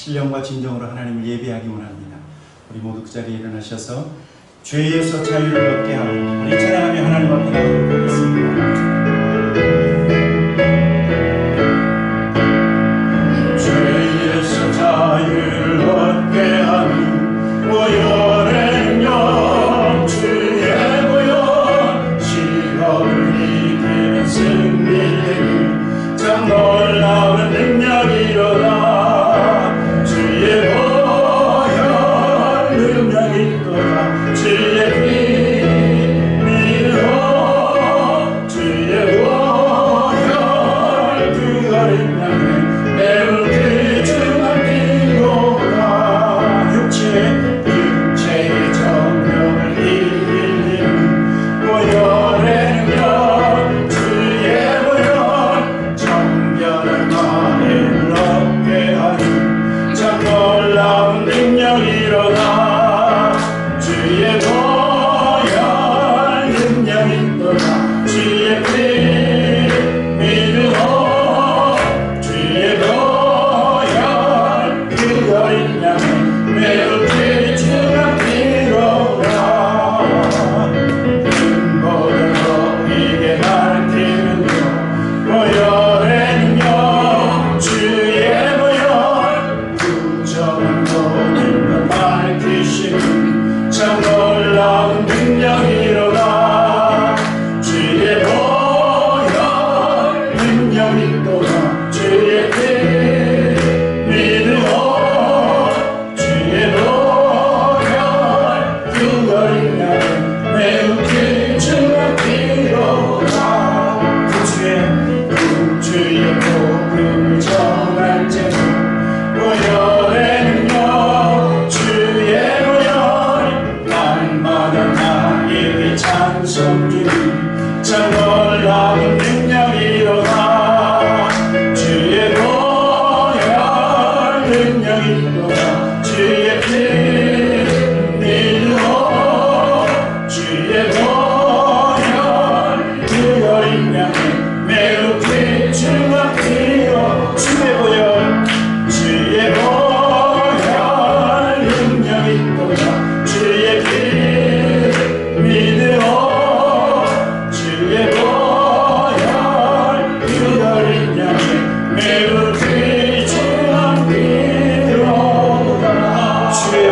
신령과 진정으로 하나님을 예배하기 원합니다. 우리 모두 그 자리에 일어나셔서 죄에서 자유를 얻게 하고 우리 찬양하며 하나님 앞에 나가도록 하겠습니다. 죄에서 자유를 얻게 하는 오열의 영 주의 모여 시험을 이기는 승리는 참 놀라운 능력이로다. 주의 보혈 능력이 있도다. 주의 피 믿어 주의 보혈 그 어린 양을 매우 귀중한 피로다. 육체의 정령을 이기는 보혈의 능력 주의 보혈 정결한 마음을 얻게 하는 참 놀라운 능력이로다. 주의 보혈 능력이 있도다. 주의 피 믿으오 주의 보혈 그 어린 양을 매우 귀중한 피로다. 모든 너에게 밝히는 보혈의 능력 주의 보혈 구정한 모든 것 밝히시는 참 놀라운 능력이로다. 주의 보혈 능력이 있도다. 주의 피 믿으오 주의 보혈 그 어린 양을 매우 귀중한 피로다. 주의 복음을 전할 때는 보혈의 능력 주의 보혈 날마다 나에게 찬송 주니 참 놀라운 능력이로다. 주의 보혈 능력이 있도다. 주의 피 믿으오 주의 보혈 그 어린 양을 매우 귀중한 피로 주의 보혈 주의 보혈 능력이 있도다. 주의 피 믿으오 주의 보혈 그 어린 양을 매우 귀중한 피로다. 주의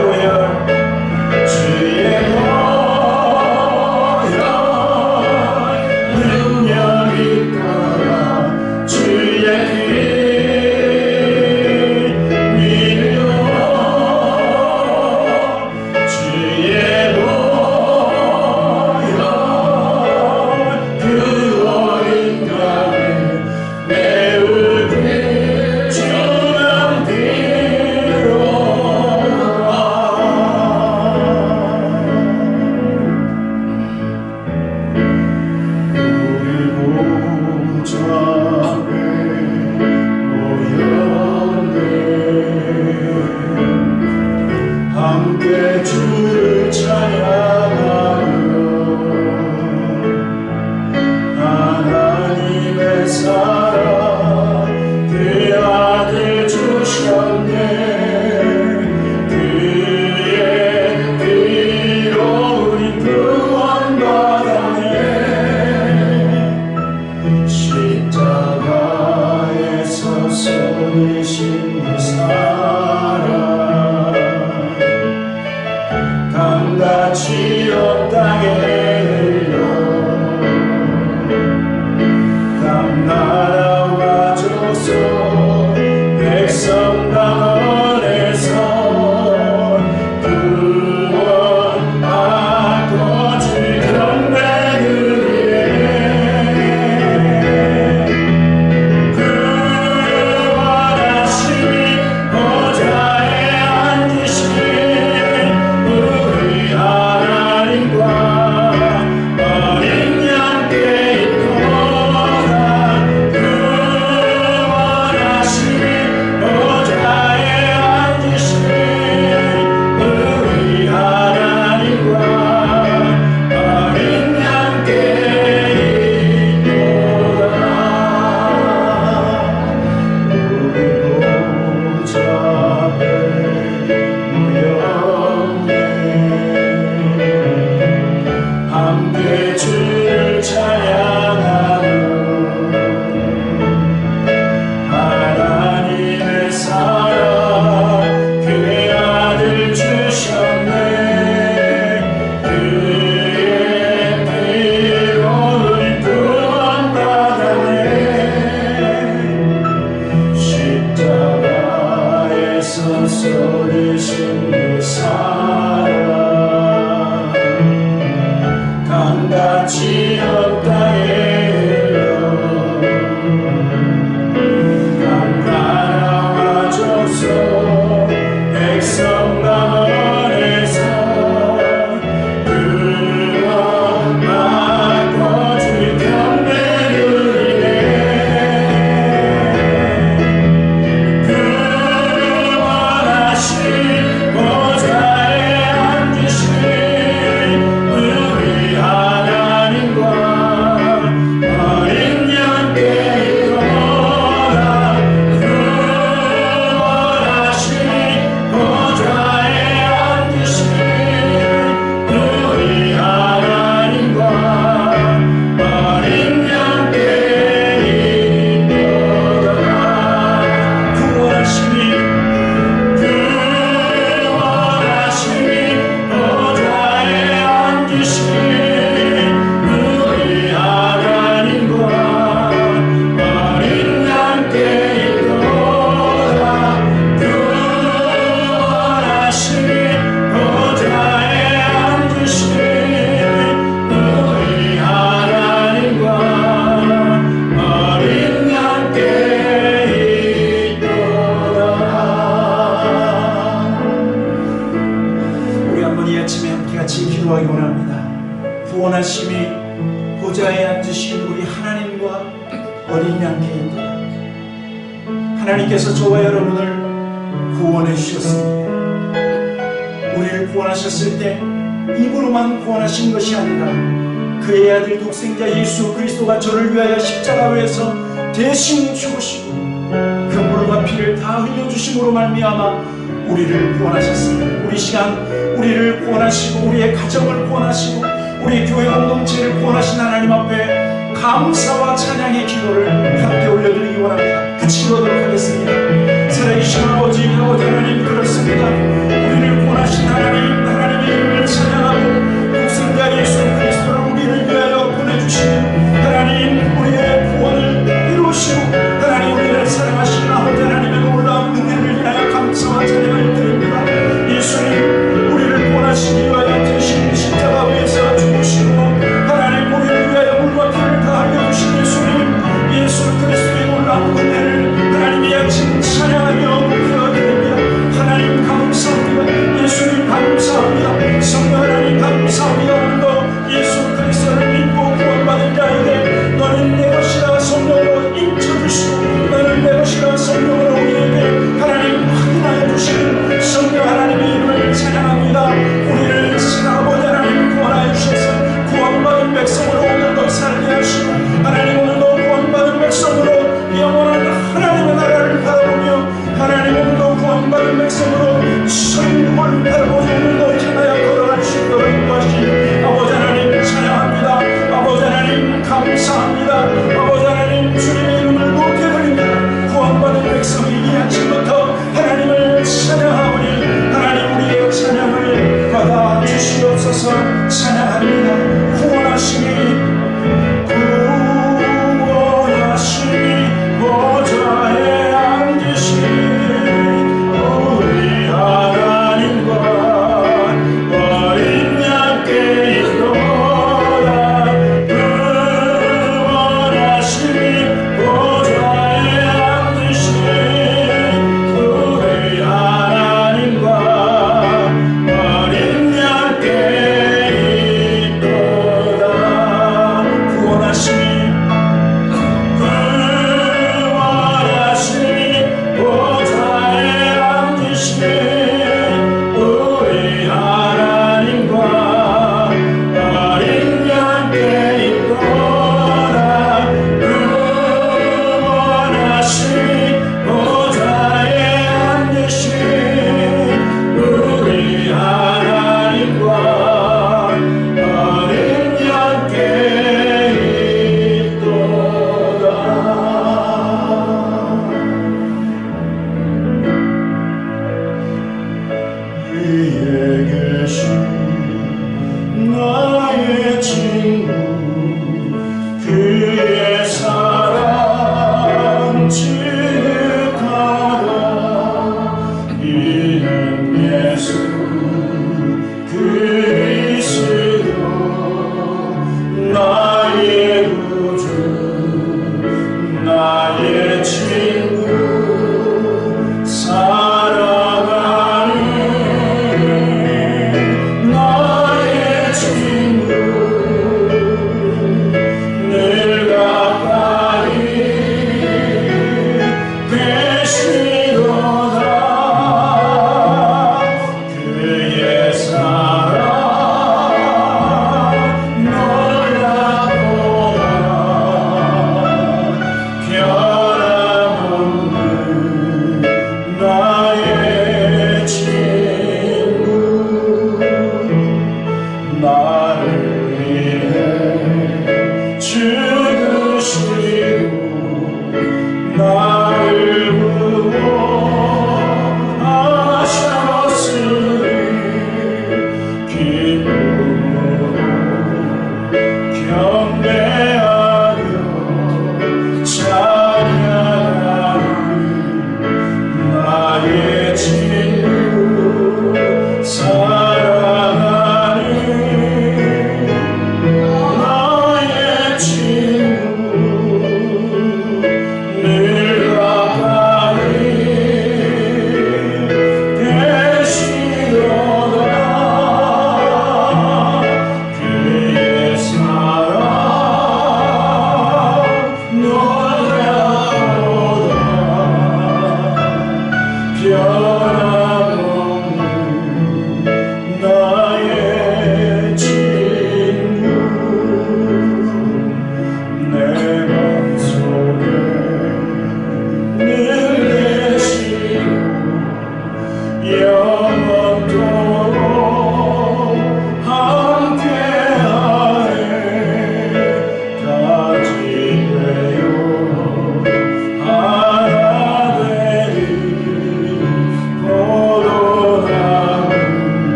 백성 속에 신부 사랑 강같이 업 땅에 강가라와 족속 백성 가문에서 그와 바꿔 줄 경배를 기도하기 원합니다. 구원하심이 보좌에 앉으신 우리 하나님과 어린 양께 있도다. 하나님께서 저와 여러분을 구원해 주셨습니다. 우리를 구원하셨을 때 입으로만 구원하신 것이 아니라 그의 아들 독생자 예수 그리스도가 저를 위하여 십자가에서 대신 죽으시고 그 물과 피를 다 흘려주심으로 말미암아 우리를 구원하셨습니다. 우리 시간 우리를 구원하시고 우리의 가정을 구원하시고 우리 교회 공동체를 구원하신 하나님 앞에 감사와 찬양의 기도를 함께 올려드리기 원합니다. 같이 기도하도록 하겠습니다. 살아계신 아버지 하나님, 그렇습니다. 우리를 구원하신 하나님의 이름을 찬양하고 독생자 예수 그리스도를 우리를 위하여 보내주시는 하나님, 우리의 구원을 이루시고 하나님 우리를 사랑하시는 아버지 하나님의 놀라운 은혜를 위하여 감사와 찬양을 드립니다. 예수님, 우리를 구원하시기 위하여 대신 십자가 위에서 죽으시고 하나님 우리를 위하여 물과 피를 다 흘려주신 예수님, 예수 그리스도의 놀라운 은혜를 하나님의 아침 찬양하며 높여드립니다. 하나님 감사합니다. 예수님 감사합니다. 성령 하나님 감사합니다. 오늘도 예수 그리스도를 믿고 구원받은 자에게 너는 내 것이라 성령으로 인쳐주시고 너는 내 것이라 성령으로 우리에게 하나님 확인하여 주시는 성령 하나님의 이름을 찬양합니다. 우리를 아버지 하나님 구원하여 주셔서 구원받은 백성으로 오늘도 살게 하시고 하나님 오늘도 구원받은 백성으로 영원한 하나님의 나라를 바라보며 하나님 오늘도 구원받은 백성으로 천국을 바라보며 오늘도 향하여 걸어갈 수 있도록 인도하시니 아버지 하나님 찬양합니다. 아버지 하나님 감사합니다. 아버지 하나님 주님의 이름을 높여드립니다. 구원받은 백성이 이 아침부터 하나님을 찬양하오니 하나님 우리의 찬양을 받아주시옵소서. 찬양합니다. 구원하시니 보좌에 앉으신 우리 하나님과 어린 양께 있도다. 구원하시니 보좌에 앉으신 우리 하나님과 어린 양께 있도다. 구원하시니 나의 친구 그의 사랑 지극하다.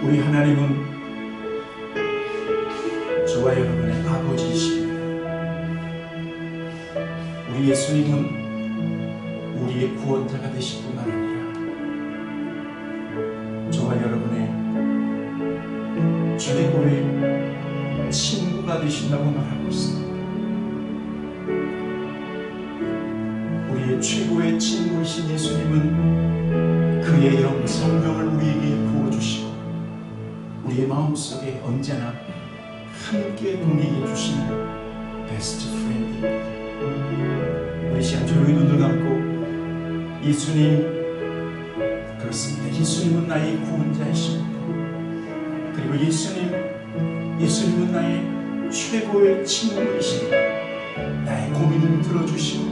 우리 하나님은 저와 여러분의 아버지이십니다. 우리 예수님은 우리의 구원자가 되실 뿐만 아니라 저와 여러분의 최고의 친구가 되신다고 말하고 있습니다. 우리의 최고의 친구이신 예수님은 그의 영 성령을 우리에게 부어주시고 우리의 마음속에 언제나 함께 동행해 주시는 베스트 프렌드입니다. 우리 시간 조용히 눈을 감고 예수님, 그렇습니다. 예수님은 나의 구원자이십니다. 그리고 예수님은 나의 최고의 친구이십니다. 나의 고민을 들어주시고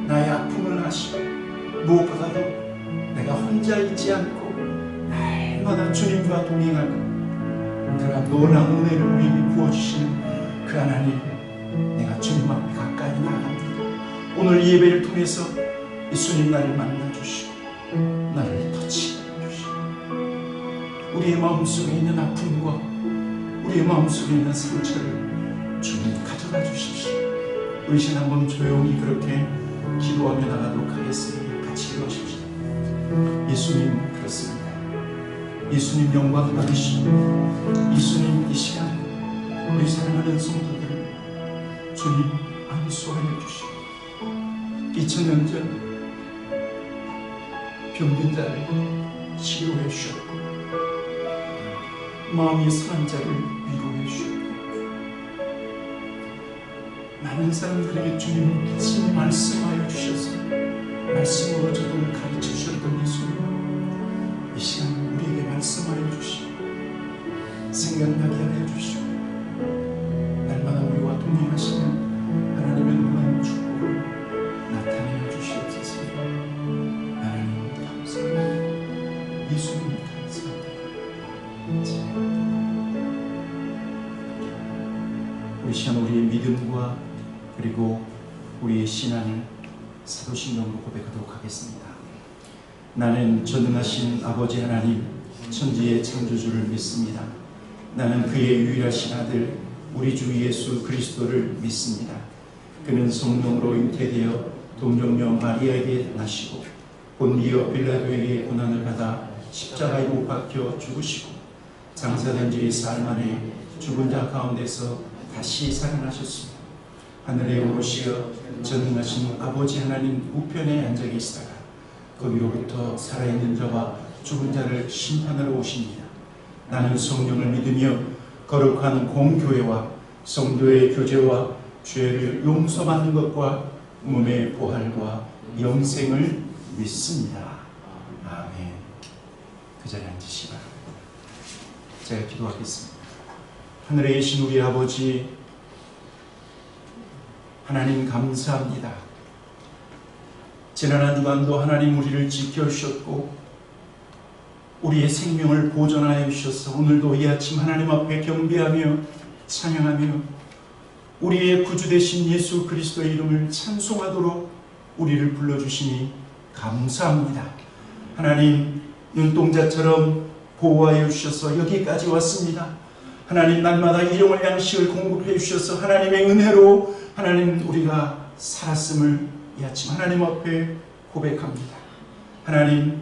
나의 아픔을 아시고 무엇보다도 내가 혼자 있지 않고 날마다 주님과 동행하는 그러한 놀라운 은혜를 우리에게 부어주시는 그 하나님, 내가 주님 앞에 가까이 나아갑니다. 오늘 이 예배를 통해서 예수님 나를 만나주시고 나를 터치해주시고 우리의 마음속에 있는 아픔과 우리의 마음속에 있는 상처를 주님 가져가 주십시오. 우리 시간 한번 조용히 그렇게 기도하며 나가도록 하겠습니다. 같이 기도하십시오. 예수님, 그렇습니다. 예수님 영광 받으시고 예수님 이 시간 우리 사랑하는 성도들 주님 안수하여 주시고 2000년 전 병든 자를 치료해 주셨고 마음이 상한 자를 위로해 주셨고 많은 사람들에게 주님 말씀하여 주셔서 말씀으로 저들을 가르쳐 주셨던 예수님, 이 시간 우리에게 말씀하여 주시고 생각나게 하여 주시고 날마다 우리와 동행하시는 하나님의 놀라운 축복을 나타내어 주시옵소서. 하나님 감사합니다. 예수님 감사합니다. 우리 시간 우리의 믿음과 그리고 우리의 신앙을 사도신경으로 고백하도록 하겠습니다. 나는 전능하신 아버지 하나님 천지의 창조주를 믿습니다. 나는 그의 유일하신 아들 우리 주 예수 그리스도를 믿습니다. 그는 성령으로 잉태되어 동정녀 마리아에게 나시고 본디오 빌라도에게 고난을 받아 십자가에 못 박혀 죽으시고 장사된 지 사흘 만에 죽은 자 가운데서 다시 살아나셨습니다. 하늘에 오르시어 전능하신 아버지 하나님 우편에 앉아 계시다가 거기로부터 살아있는 자와 죽은 자를 심판하러 오십니다. 나는 성령을 믿으며 거룩한 공교회와 성도의 교제와 죄를 용서받는 것과 몸의 부활과 영생을 믿습니다. 아멘. 그 자리에 앉으시기 바랍니다. 제가 기도하겠습니다. 하늘에 계신 우리 아버지 하나님 감사합니다. 지난 한 주간도 하나님 우리를 지켜주셨고 우리의 생명을 보존하여 주셔서 오늘도 이 아침 하나님 앞에 경배하며 찬양하며 우리의 구주 되신 예수 그리스도의 이름을 찬송하도록 우리를 불러주시니 감사합니다. 하나님 눈동자처럼 보호하여 주셔서 여기까지 왔습니다. 하나님 날마다 일용할 양식을 공급해 주셔서 하나님의 은혜로 하나님 우리가 살았음을 이 아침 하나님 앞에 고백합니다. 하나님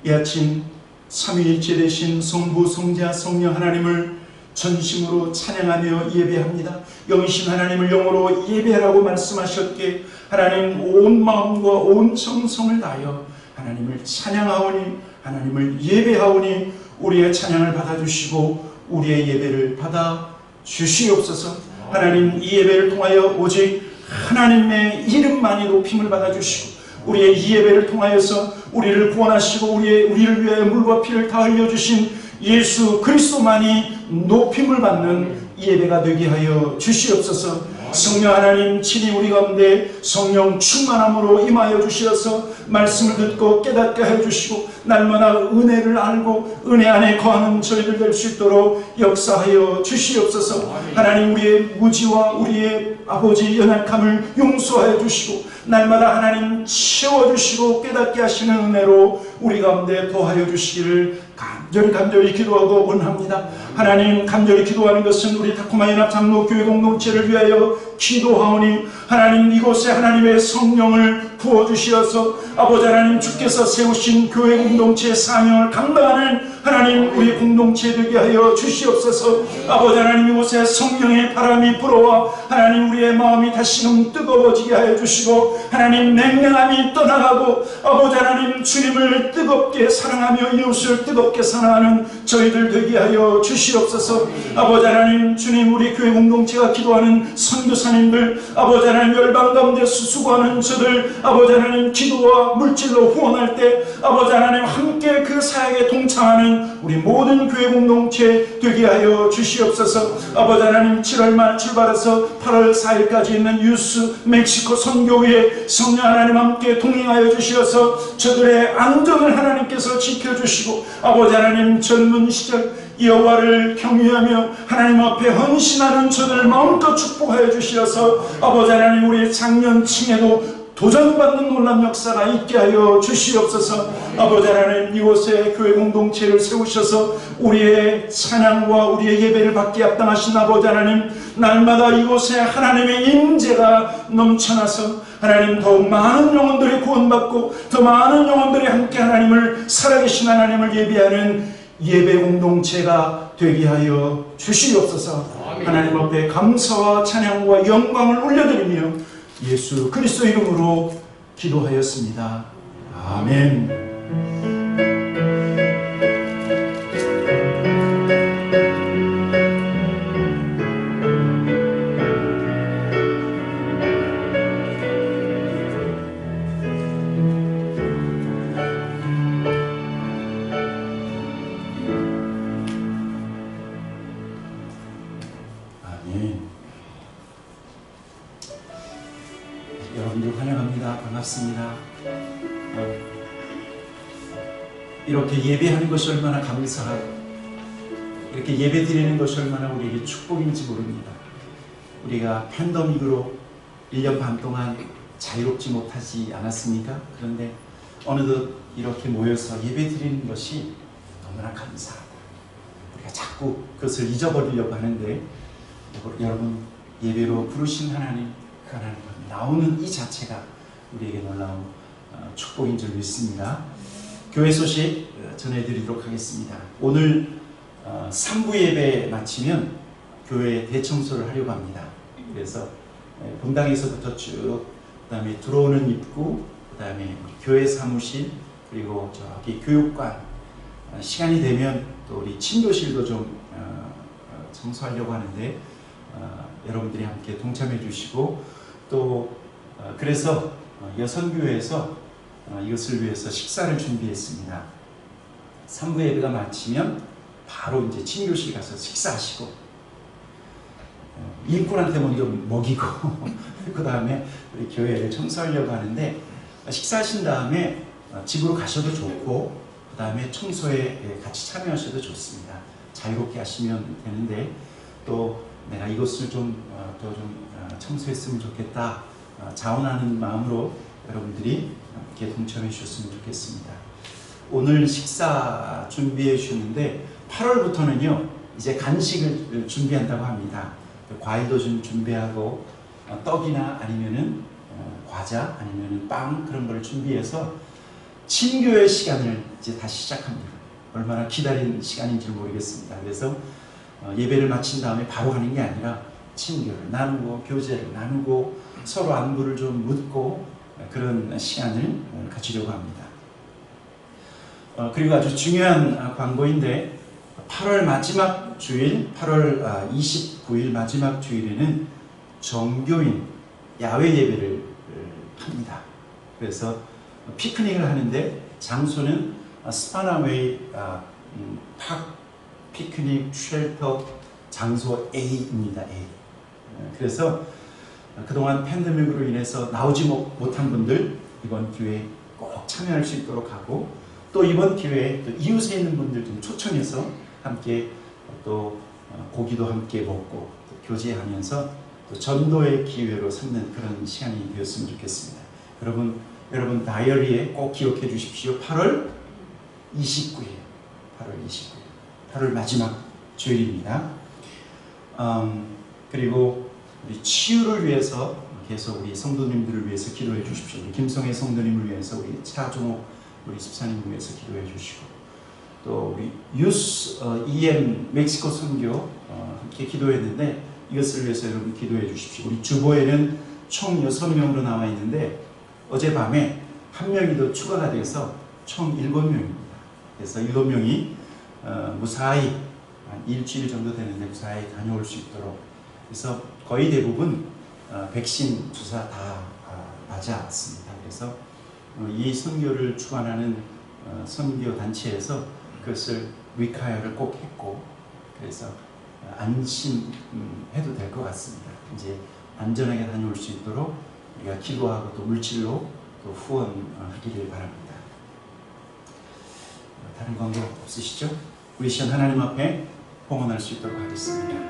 이 아침 삼위일체 되신 성부 성자 성령 하나님을 전심으로 찬양하며 예배합니다. 영이신 하나님을 영으로 예배하라고 말씀하셨기에 하나님 온 마음과 온 정성을 다하여 하나님을 찬양하오니 하나님을 예배하오니 우리의 찬양을 받아주시고 우리의 예배를 받아 주시옵소서. 하나님 이 예배를 통하여 오직 하나님의 이름만이 높임을 받아주시고 우리의 이 예배를 통하여서 우리를 구원하시고 우리를 위하여 물과 피를 다 흘려주신 예수 그리스도만이 높임을 받는 이 예배가 되게 하여 주시옵소서. 성령 하나님 친히 우리 가운데 성령 충만함으로 임하여 주시어서 말씀을 듣고 깨닫게 해 주시고 날마다 은혜를 알고 은혜 안에 거하는 저희들 될 수 있도록 역사하여 주시옵소서. 하나님 우리의 무지와 우리의 아버지 연약함을 용서하여 주시고 날마다 하나님 채워주시고 깨닫게 하시는 은혜로 우리 가운데 더하여 주시기를 간절히 기도하고 원합니다. 하나님 간절히 기도하는 것은 우리 타코마 연합 장로 교회 공동체를 위하여 기도하오니 하나님 이곳에 하나님의 성령을 부어주시어서 아버지 하나님 주께서 세우신 교회 공동체의 사명을 감당하는 하나님 우리 공동체 되게 하여 주시옵소서. 아버지 하나님 이곳에 성령의 바람이 불어와 하나님 우리의 마음이 다시금 뜨거워지게 하여 주시고 하나님 냉랭함이 떠나가고 아버지 하나님 주님을 뜨겁게 사랑하며 이웃을 뜨겁게 사랑하는 저희들 되게 하여 주시옵소서. 아버지 하나님 주님 우리 교회 공동체가 기도하는 선교사님들 아버지 하나님 열방 가운데 수고하는 저들 아버지 하나님 기도와 물질로 후원할 때 아버지 하나님 함께 그 사역에 동참하는 우리 모든 교회 공동체 되게 하여 주시옵소서. 아버지 하나님 7월 말 출발해서 8월 4일까지 있는 유스 멕시코 선교회에 성령 하나님 함께 동행하여 주시어서 저들의 안전을 하나님께서 지켜주시고 아버지 하나님 젊은 시절 여호와를 경외하며 하나님 앞에 헌신하는 저들을 마음껏 축복하여 주시어서 아버지 하나님 우리의 장년층에도 도전받는 놀란 역사가 있게 하여 주시옵소서. 아버지 하나님 이곳에 교회 공동체를 세우셔서 우리의 찬양과 우리의 예배를 받기 합당하신 아버지 하나님 날마다 이곳에 하나님의 임재가 넘쳐나서 하나님 더욱 많은 영혼들이 구원받고 더 많은 영혼들이 함께 하나님을 살아계신 하나님을 예배하는 예배 공동체가 되게 하여 주시옵소서. 하나님 앞에 감사와 찬양과 영광을 올려드리며 예수 그리스도 이름으로 기도하였습니다. 아멘. 감사합니다. 이렇게 예배하는 것이 얼마나 감사하고 이렇게 예배 드리는 것이 얼마나 우리에게 축복인지 모릅니다. 우리가 팬데믹으로 1년 반 동안 자유롭지 못하지 않았습니까? 그런데 어느덧 이렇게 모여서 예배 드리는 것이 너무나 감사하다. 우리가 자꾸 그것을 잊어버리려고 하는데 여러분 예배로 부르신 하나님, 그 하나님 나오는 이 자체가 우리에게 놀라운 축복인 줄 믿습니다. 교회 소식 전해드리도록 하겠습니다. 오늘 3부 예배 마치면 교회 대청소를 하려고 합니다. 그래서 본당에서부터 쭉 그다음에 들어오는 입구, 그다음에 교회 사무실, 그리고 저기 교육관, 시간이 되면 또 우리 친교실도 좀 청소하려고 하는데 여러분들이 함께 동참해 주시고 또 그래서 여선교회에서 이것을 위해서 식사를 준비했습니다. 3부 예배가 마치면 바로 이제 친교실 가서 식사하시고 일꾼한테 먼저 먹이고 그 다음에 우리 교회를 청소하려고 하는데 식사하신 다음에 집으로 가셔도 좋고 그 다음에 청소에 같이 참여하셔도 좋습니다. 자유롭게 하시면 되는데 또 내가 이것을 좀 청소했으면 좋겠다 자원하는 마음으로 여러분들이 함께 동참해 주셨으면 좋겠습니다. 오늘 식사 준비해 주셨는데 8월부터는요 이제 간식을 준비한다고 합니다. 과일도 좀 준비하고 떡이나 아니면은 과자 아니면은 빵 그런 걸 준비해서 친교의 시간을 이제 다시 시작합니다. 얼마나 기다린 시간인지 모르겠습니다. 그래서 예배를 마친 다음에 바로 하는 게 아니라 친교를 나누고 교제를 나누고 서로 안부를 좀 묻고 그런 시간을 가지려고 합니다. 그리고 아주 중요한 광고인데 8월 마지막 주일 8월 29일 마지막 주일에는 정교인 야외 예배를 합니다. 그래서 피크닉을 하는데 장소는 스파나웨이 팍 피크닉 쉘터 장소 A입니다. A. 그래서 그동안 팬데믹으로 인해서 나오지 못한 분들 이번 기회에 꼭 참여할 수 있도록 하고 또 이번 기회에 또 이웃에 있는 분들 좀 초청해서 함께 또 고기도 함께 먹고 또 교제하면서 또 전도의 기회로 삼는 그런 시간이 되었으면 좋겠습니다. 여러분 다이어리에 꼭 기록해 주십시오. 8월 29일 8월 마지막 주일입니다. 그리고 우리 치유를 위해서 계속 우리 성도님들을 위해서 기도해 주십시오. 우리 김성애 성도님을 위해서 우리 차종옥 우리 집사님을 위해서 기도해 주시고 또 우리 유스 EM 멕시코 선교 함께 기도했는데 이것을 위해서 여러분 기도해 주십시오. 우리 주보에는 총 6명으로 나와 있는데 어젯밤에 한 명이 더 추가가 돼서 총 7명입니다. 그래서 7명이 무사히 한 일주일 정도 되는데 무사히 다녀올 수 있도록 그래서 거의 대부분 백신 주사 다 맞았습니다. 그래서 이 선교를 주관하는 선교 단체에서 그것을 위카야를 꼭 했고 그래서 안심해도 될 것 같습니다. 이제 안전하게 다녀올 수 있도록 우리가 기도하고 또 물질로 또 후원하기를 바랍니다. 다른 광고 없으시죠? 우리 시간 하나님 앞에 봉헌할 수 있도록 하겠습니다.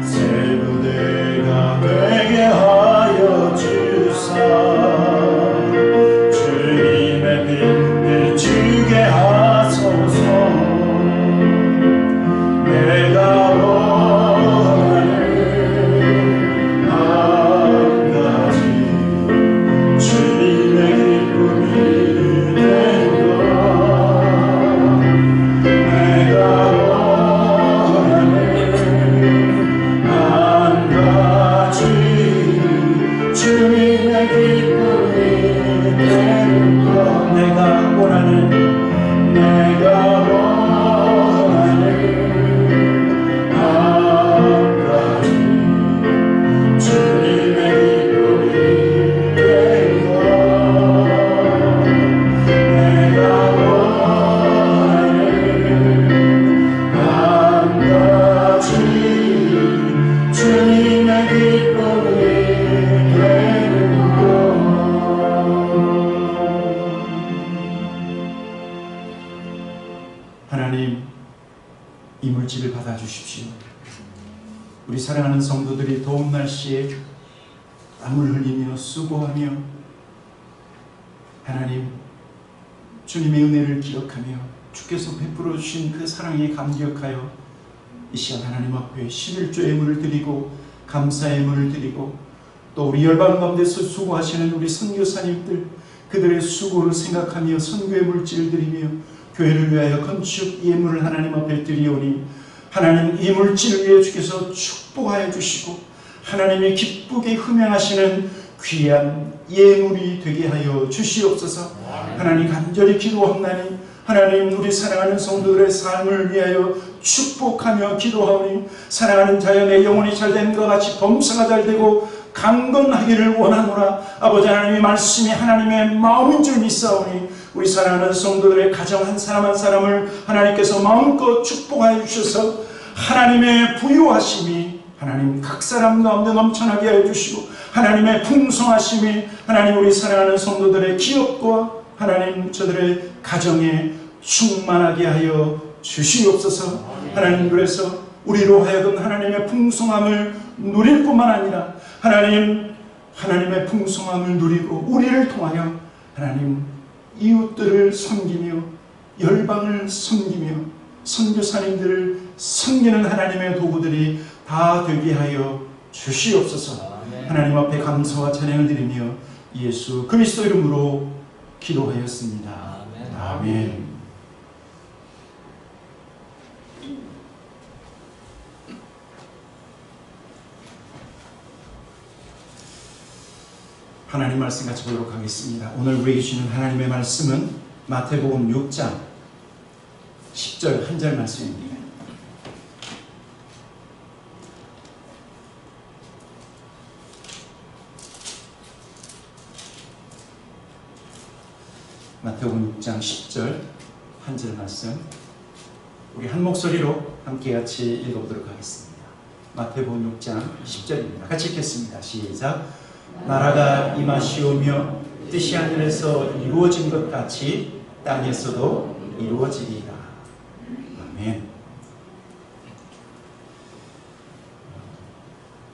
새 무대가 되게 하소서. 하나님, 이물질을 받아주십시오. 우리 사랑하는 성도들이 더운 날씨에 땀을 흘리며 수고하며 하나님, 주님의 은혜를 기억하며 주께서 베풀어 주신 그 사랑에 감격하여 이 시간 하나님 앞에 11조 예물을 드리고 감사의 예물을 드리고, 또 우리 열방 가운데서 수고하시는 우리 선교사님들, 그들의 수고를 생각하며 선교의 물질을 드리며 교회를 위하여 건축 예물을 하나님 앞에 드리오니, 하나님 이 물질을 위해 주께서 축복하여 주시고 하나님이 기쁘게 흠양하시는 귀한 예물이 되게 하여 주시옵소서. 하나님, 간절히 기도하옵나니 하나님, 우리 사랑하는 성도들의 삶을 위하여 축복하며 기도하오니, 사랑하는 자연의 영혼이 잘된 것 같이 범사가 잘되고 강건하기를 원하노라. 아버지 하나님의 말씀이 하나님의 마음인 줄 믿사오니, 우리 사랑하는 성도들의 가정 한 사람 한 사람을 하나님께서 마음껏 축복하여 주셔서 하나님의 부유하심이 하나님 각 사람 가운데 넘쳐나게 하여 주시고, 하나님의 풍성하심이 하나님 우리 사랑하는 성도들의 기업과 하나님 저들의 가정에 충만하게 하여 주시옵소서. 하나님, 그래서 우리로 하여금 하나님의 풍성함을 누릴 뿐만 아니라 하나님의 풍성함을 누리고 우리를 통하여 하나님 이웃들을 섬기며 열방을 섬기며 선교사님들을 섬기는 하나님의 도구들이 다 되게 하여 주시옵소서. 하나님 앞에 감사와 찬양을 드리며 예수 그리스도 이름으로 기도하였습니다. 아멘. 하나님 말씀 같이 보도록 하겠습니다. 오늘 우리에게 주시는 하나님의 말씀은 마태복음 6장 10절 한 절 말씀입니다. 마태복음 6장 10절 한 절 말씀, 우리 한 목소리로 함께 같이 읽어보도록 하겠습니다. 마태복음 6장 10절입니다. 같이 읽겠습니다. 시작. 나라가 임하시오며 뜻이 하늘에서 이루어진 것 같이 땅에서도 이루어지리라. 아멘.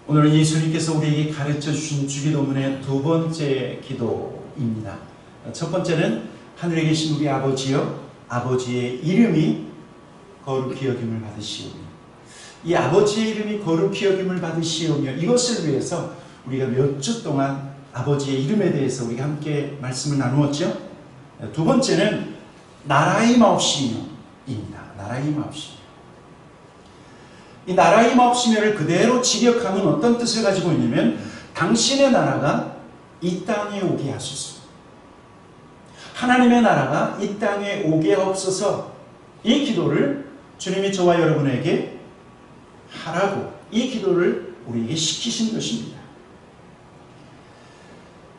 오늘은 예수님께서 우리에게 가르쳐 주신 주기도문의 두 번째 기도입니다. 첫 번째는 하늘에 계신 우리 아버지여, 아버지의 이름이 거룩히 여김을 받으시오며, 이 아버지의 이름이 거룩히 여김을 받으시오며, 이것을 위해서 우리가 몇 주 동안 아버지의 이름에 대해서 우리가 함께 말씀을 나누었죠. 두 번째는 나라의 마옵시며입니다. 나라의 마옵시며. 이 나라의 마옵시며를 그대로 직역하면 어떤 뜻을 가지고 있냐면, 당신의 나라가 이 땅에 오게 하소서. 하나님의 나라가 이 땅에 오게 하옵소서. 이 기도를 주님이 저와 여러분에게 하라고, 이 기도를 우리에게 시키신 것입니다.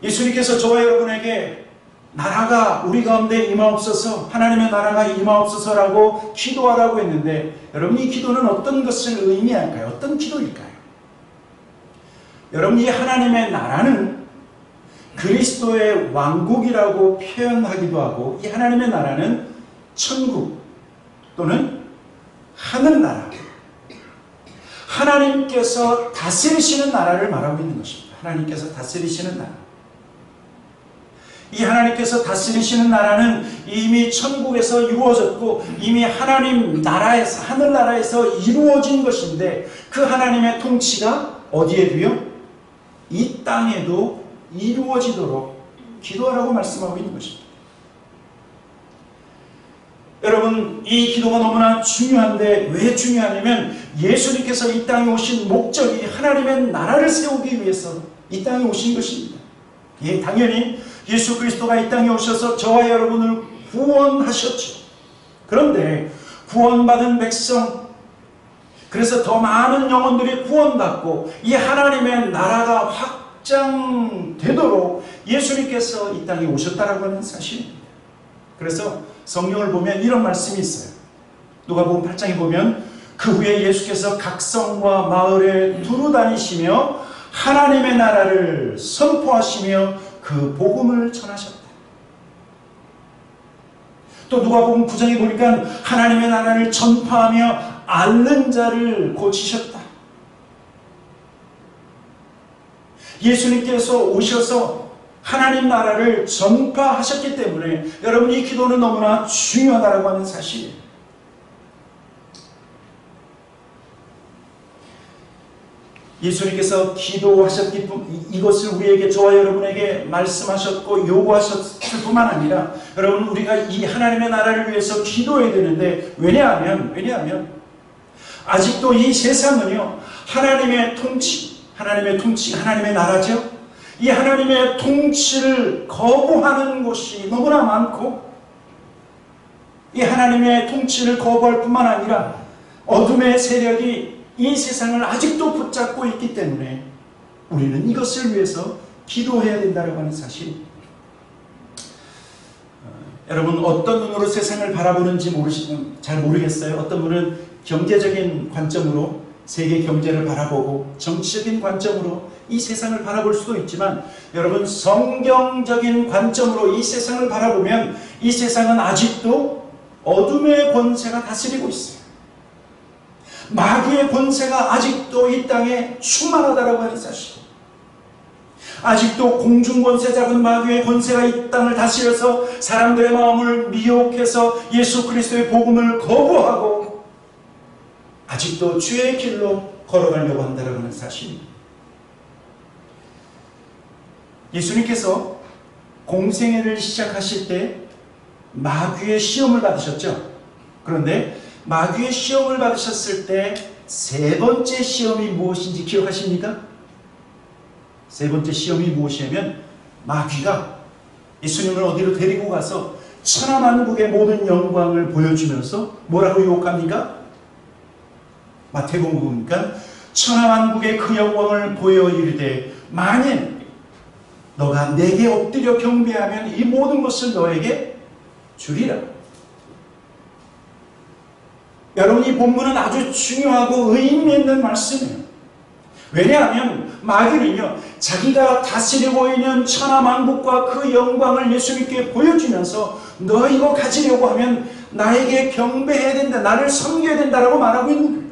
예수님께서 저와 여러분에게 나라가 우리 가운데 임하옵소서, 하나님의 나라가 임하옵소서라고 기도하라고 했는데, 여러분 이 기도는 어떤 것을 의미할까요? 어떤 기도일까요? 여러분, 이 하나님의 나라는 그리스도의 왕국이라고 표현하기도 하고, 이 하나님의 나라는 천국 또는 하늘나라, 하나님께서 다스리시는 나라를 말하고 있는 것입니다. 하나님께서 다스리시는 나라. 이 하나님께서 다스리시는 나라는 이미 천국에서 이루어졌고 이미 하나님 나라에서, 하늘나라에서 이루어진 것인데, 그 하나님의 통치가 어디에도요? 이 땅에도 이루어지도록 기도하라고 말씀하고 있는 것입니다. 여러분, 이 기도가 너무나 중요한데, 왜 중요하냐면 예수님께서 이 땅에 오신 목적이 하나님의 나라를 세우기 위해서 이 땅에 오신 것입니다. 예, 당연히 예수 그리스도가 이 땅에 오셔서 저와 여러분을 구원하셨죠. 그런데 구원받은 백성, 그래서 더 많은 영혼들이 구원받고 이 하나님의 나라가 확장되도록 예수님께서 이 땅에 오셨다라고 하는 사실입니다. 그래서 성경을 보면 이런 말씀이 있어요. 누가복음 8장에 보면, 그 후에 예수께서 각 성과 마을에 두루 다니시며 하나님의 나라를 선포하시며 그 복음을 전하셨다. 또 누가복음 9장에 보니까 하나님의 나라를 전파하며 앓는 자를 고치셨다. 예수님께서 오셔서 하나님 나라를 전파하셨기 때문에 여러분, 이 기도는 너무나 중요하다고 하는 사실이에요. 예수님께서 기도하셨기 이것을 우리에게, 저와 여러분에게 말씀하셨고 요구하셨을 뿐만 아니라, 여러분, 우리가 이 하나님의 나라를 위해서 기도해야 되는데, 왜냐하면 아직도 이 세상은요, 하나님의 통치, 하나님의 나라죠. 이 하나님의 통치를 거부하는 곳이 너무나 많고, 이 하나님의 통치를 거부할 뿐만 아니라 어둠의 세력이 이 세상을 아직도 붙잡고 있기 때문에 우리는 이것을 위해서 기도해야 된다고 하는 사실. 여러분, 어떤 눈으로 세상을 바라보는지 잘 모르겠어요. 어떤 분은 경제적인 관점으로 세계 경제를 바라보고 정치적인 관점으로 이 세상을 바라볼 수도 있지만, 여러분, 성경적인 관점으로 이 세상을 바라보면 이 세상은 아직도 어둠의 권세가 다스리고 있어요. 마귀의 권세가 아직도 이 땅에 충만하다고 하는 사실. 아직도 공중권세 잡은 마귀의 권세가 이 땅을 다스려서 사람들의 마음을 미혹해서 예수 그리스도의 복음을 거부하고 아직도 죄의 길로 걸어가려고 한다고 하는 사실입니다. 예수님께서 공생애를 시작하실 때 마귀의 시험을 받으셨죠. 그런데 마귀의 시험을 받으셨을 때 세 번째 시험이 무엇인지 기억하십니까? 세 번째 시험이 무엇이냐면, 마귀가 예수님을 어디로 데리고 가서 천하만국의 모든 영광을 보여주면서 뭐라고 유혹합니까? 마태복음 보니까 천하만국의 그 영광을 보여 이르되, 만일 너가 내게 엎드려 경배하면 이 모든 것을 너에게 주리라. 여러분, 이 본문은 아주 중요하고 의미 있는 말씀이에요. 왜냐하면 마귀는요, 자기가 다스리고 있는 천하만국과 그 영광을 예수님께 보여주면서 너 이거 가지려고 하면 나에게 경배해야 된다, 나를 섬겨야 된다라고 말하고 있는 거예요.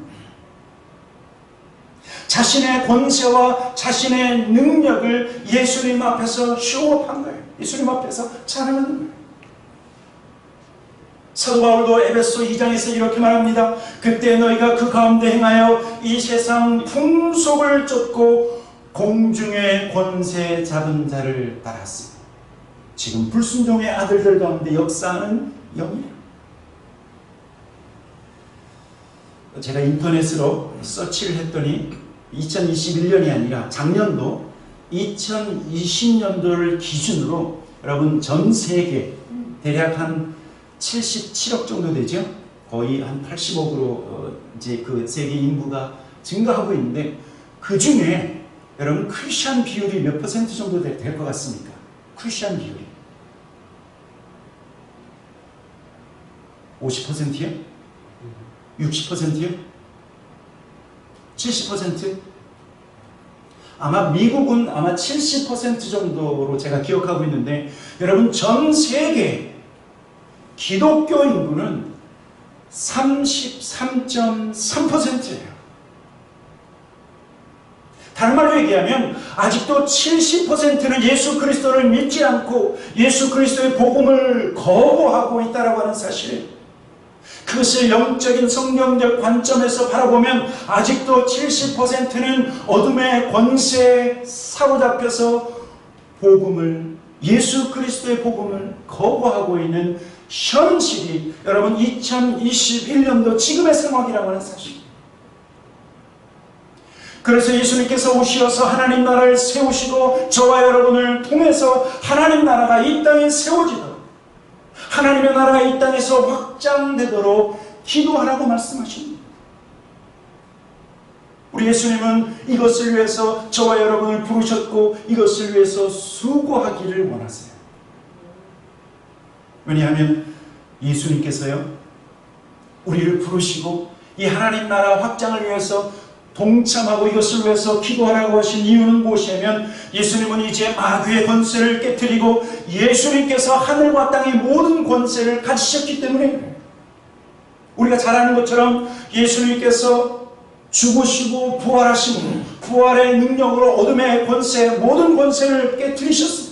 자신의 권세와 자신의 능력을 예수님 앞에서 쇼업한 거예요. 예수님 앞에서 자랑하는 거예요. 사도 바울도 에베소 2장에서 이렇게 말합니다. 그때 너희가 그 가운데 행하여 이 세상 풍속을 쫓고 공중의 권세 잡은 자를 따랐으니 지금 불순종의 아들들 가운데 역사하는 영이라. 제가 인터넷으로 서치를 했더니 2021년이 아니라 작년도 2020년도를 기준으로 여러분, 전 세계 대략 한 77억 정도 되죠. 거의 한 80억으로 이제 그 세계 인구가 증가하고 있는데, 그 중에 여러분, 크리스천 비율이 몇 퍼센트 정도 될 것 같습니까? 크리스천 비율이 50%요? 60%요? 70%? 아마 미국은 아마 70% 정도로 제가 기억하고 있는데, 여러분, 전 세계 기독교 인구는 33.3%예요. 다른 말로 얘기하면 아직도 70%는 예수 그리스도를 믿지 않고 예수 그리스도의 복음을 거부하고 있다고 하는 사실이에요. 그것을 영적인 성경적 관점에서 바라보면 아직도 70%는 어둠의 권세에 사로잡혀서 복음을, 예수 그리스도의 복음을 거부하고 있는 현실이 여러분 2021년도 지금의 상황이라고 하는 사실. 그래서 예수님께서 오셔서 하나님 나라를 세우시고 저와 여러분을 통해서 하나님 나라가 이 땅에 세워지도록, 하나님의 나라가 이 땅에서 확장되도록 기도하라고 말씀하십니다. 우리 예수님은 이것을 위해서 저와 여러분을 부르셨고 이것을 위해서 수고하기를 원하세요. 왜냐하면 예수님께서요, 우리를 부르시고 이 하나님 나라 확장을 위해서 동참하고 이것을 위해서 기도하라고 하신 이유는 무엇이냐면 예수님은 이제 마귀의 권세를 깨뜨리고 예수님께서 하늘과 땅의 모든 권세를 가지셨기 때문에 우리가 잘 아는 것처럼 예수님께서 죽으시고 부활하시고 부활의 능력으로 어둠의 권세, 모든 권세를 깨뜨리셨습니다.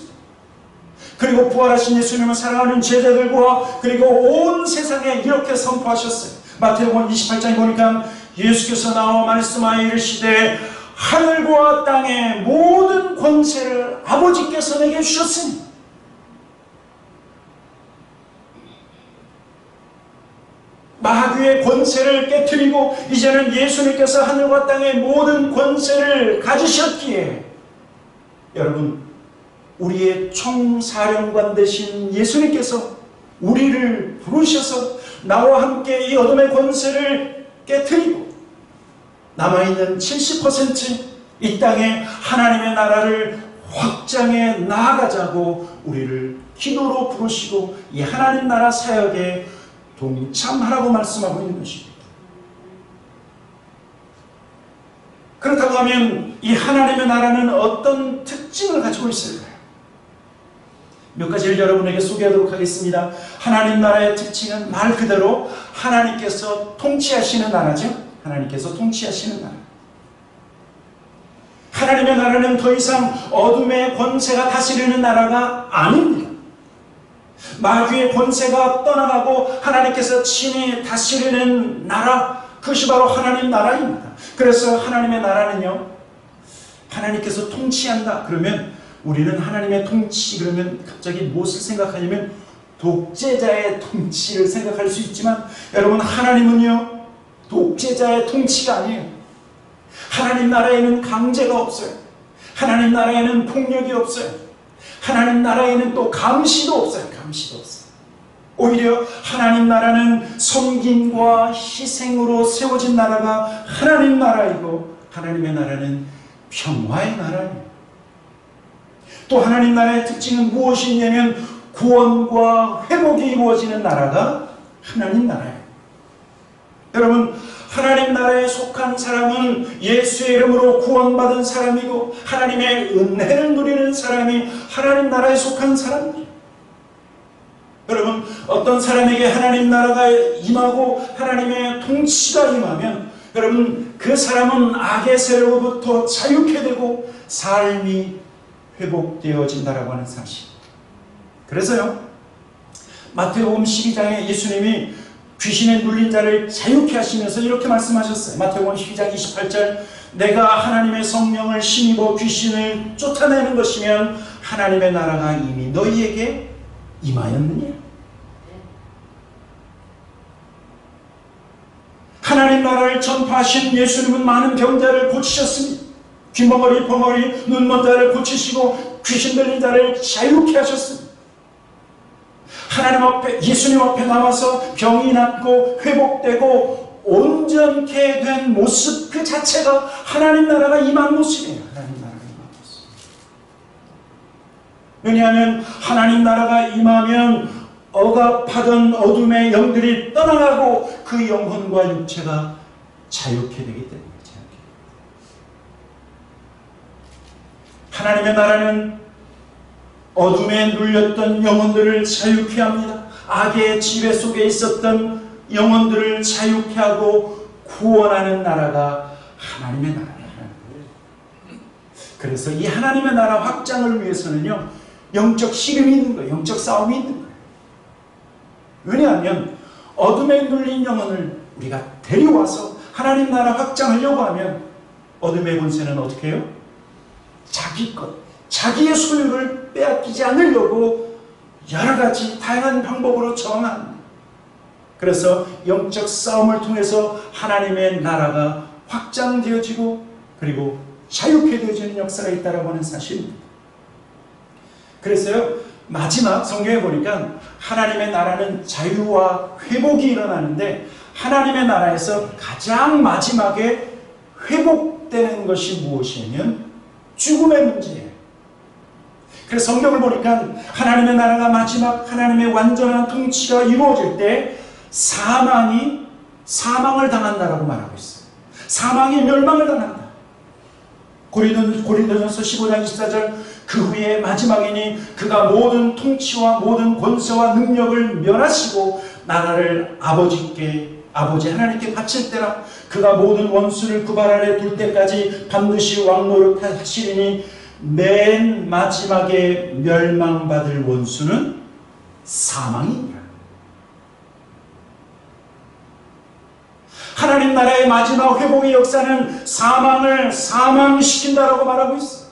그리고 부활하신 예수님을 사랑하는 제자들과 그리고 온 세상에 이렇게 선포하셨어요. 마태복음 28장에 보니까 예수께서 나와 말씀하여 이르시되 하늘과 땅의 모든 권세를 아버지께서 내게 주셨으니 마귀의 권세를 깨뜨리고 이제는 예수님께서 하늘과 땅의 모든 권세를 가지셨기에 여러분 우리의 총사령관 되신 예수님께서 우리를 부르셔서 나와 함께 이 어둠의 권세를 깨뜨리고 남아있는 70% 이 땅에 하나님의 나라를 확장해 나아가자고 우리를 기도로 부르시고 이 하나님 나라 사역에 동참하라고 말씀하고 있는 것입니다. 그렇다고 하면 이 하나님의 나라는 어떤 특징을 가지고 있을까요? 몇 가지를 여러분에게 소개하도록 하겠습니다. 하나님 나라의 특징은 말 그대로 하나님께서 통치하시는 나라죠. 하나님께서 통치하시는 나라. 하나님의 나라는 더 이상 어둠의 권세가 다스리는 나라가 아닙니다. 마귀의 권세가 떠나가고 하나님께서 친히 다스리는 나라, 그것이 바로 하나님 나라입니다. 그래서 하나님의 나라는요, 하나님께서 통치한다 그러면 우리는 하나님의 통치 그러면 갑자기 무엇을 생각하냐면 독재자의 통치를 생각할 수 있지만 여러분 하나님은요 독재자의 통치가 아니에요. 하나님 나라에는 강제가 없어요. 하나님 나라에는 폭력이 없어요. 하나님 나라에는 또 감시도 없어요. 감시도 없어요. 오히려 하나님 나라는 섬김과 희생으로 세워진 나라가 하나님 나라이고 하나님의 나라는 평화의 나라입니다. 또 하나님 나라의 특징은 무엇이냐면 구원과 회복이 이루어지는 나라가 하나님 나라예요. 여러분 하나님 나라에 속한 사람은 예수의 이름으로 구원받은 사람이고 하나님의 은혜를 누리는 사람이 하나님 나라에 속한 사람입니다. 여러분 어떤 사람에게 하나님 나라가 임하고 하나님의 통치가 임하면 여러분 그 사람은 악의 세력으로부터 자유케 되고 삶이 회복되어진다라고 하는 사실. 그래서요 마태복음 12장에 예수님이 귀신에 눌린 자를 자유케 하시면서 이렇게 말씀하셨어요. 마태복음 12장 28절 내가 하나님의 성령을 힘입어 귀신을 쫓아내는 것이면 하나님의 나라가 이미 너희에게 임하였느냐. 하나님 나라를 전파하신 예수님은 많은 병자를 고치셨습니다. 귀머거리, 벙어리, 눈먼 자를 고치시고 귀신 들린 자를 자유케 하셨습니다. 하나님 앞에 예수님 앞에 나와서 병이 낫고 회복되고 온전케 된 모습 그 자체가 하나님 나라가 임한 모습이에요. 하나님 나라가 임한 모습. 왜냐하면 하나님 나라가 임하면 억압하던 어둠의 영들이 떠나가고 그 영혼과 육체가 자유케 되기 때문에 하나님의 나라는 어둠에 눌렸던 영혼들을 자유케 합니다. 악의 지배 속에 있었던 영혼들을 자유케 하고 구원하는 나라가 하나님의 나라예요. 그래서 이 하나님의 나라 확장을 위해서는요 영적 씨름이 있는 거예요. 영적 싸움이 있는 거예요. 왜냐하면 어둠에 눌린 영혼을 우리가 데려와서 하나님 나라 확장하려고 하면 어둠의 권세는 어떻게 해요? 자기 것, 자기의 소유를 빼앗기지 않으려고 여러 가지 다양한 방법으로 저항합니다. 그래서 영적 싸움을 통해서 하나님의 나라가 확장되어지고 그리고 자유케 되어지는 역사가 있다고 하는 사실입니다. 그래서요 마지막 성경에 보니까 하나님의 나라는 자유와 회복이 일어나는데 하나님의 나라에서 가장 마지막에 회복되는 것이 무엇이냐면 죽음의 문제예요. 그래서 성경을 보니까 하나님의 나라가 마지막 하나님의 완전한 통치가 이루어질 때 사망을 당한다라고 말하고 있어요. 사망이 멸망을 당한다. 고린도전서 15장 24절 그 후에 마지막이니 그가 모든 통치와 모든 권세와 능력을 멸하시고 나라를 아버지 하나님께 바칠 때라. 그가 모든 원수를 그 발 아래 둘 때까지 반드시 왕노릇 하시리니 맨 마지막에 멸망받을 원수는 사망이니라. 하나님 나라의 마지막 회복의 역사는 사망을 사망시킨다라고 말하고 있어.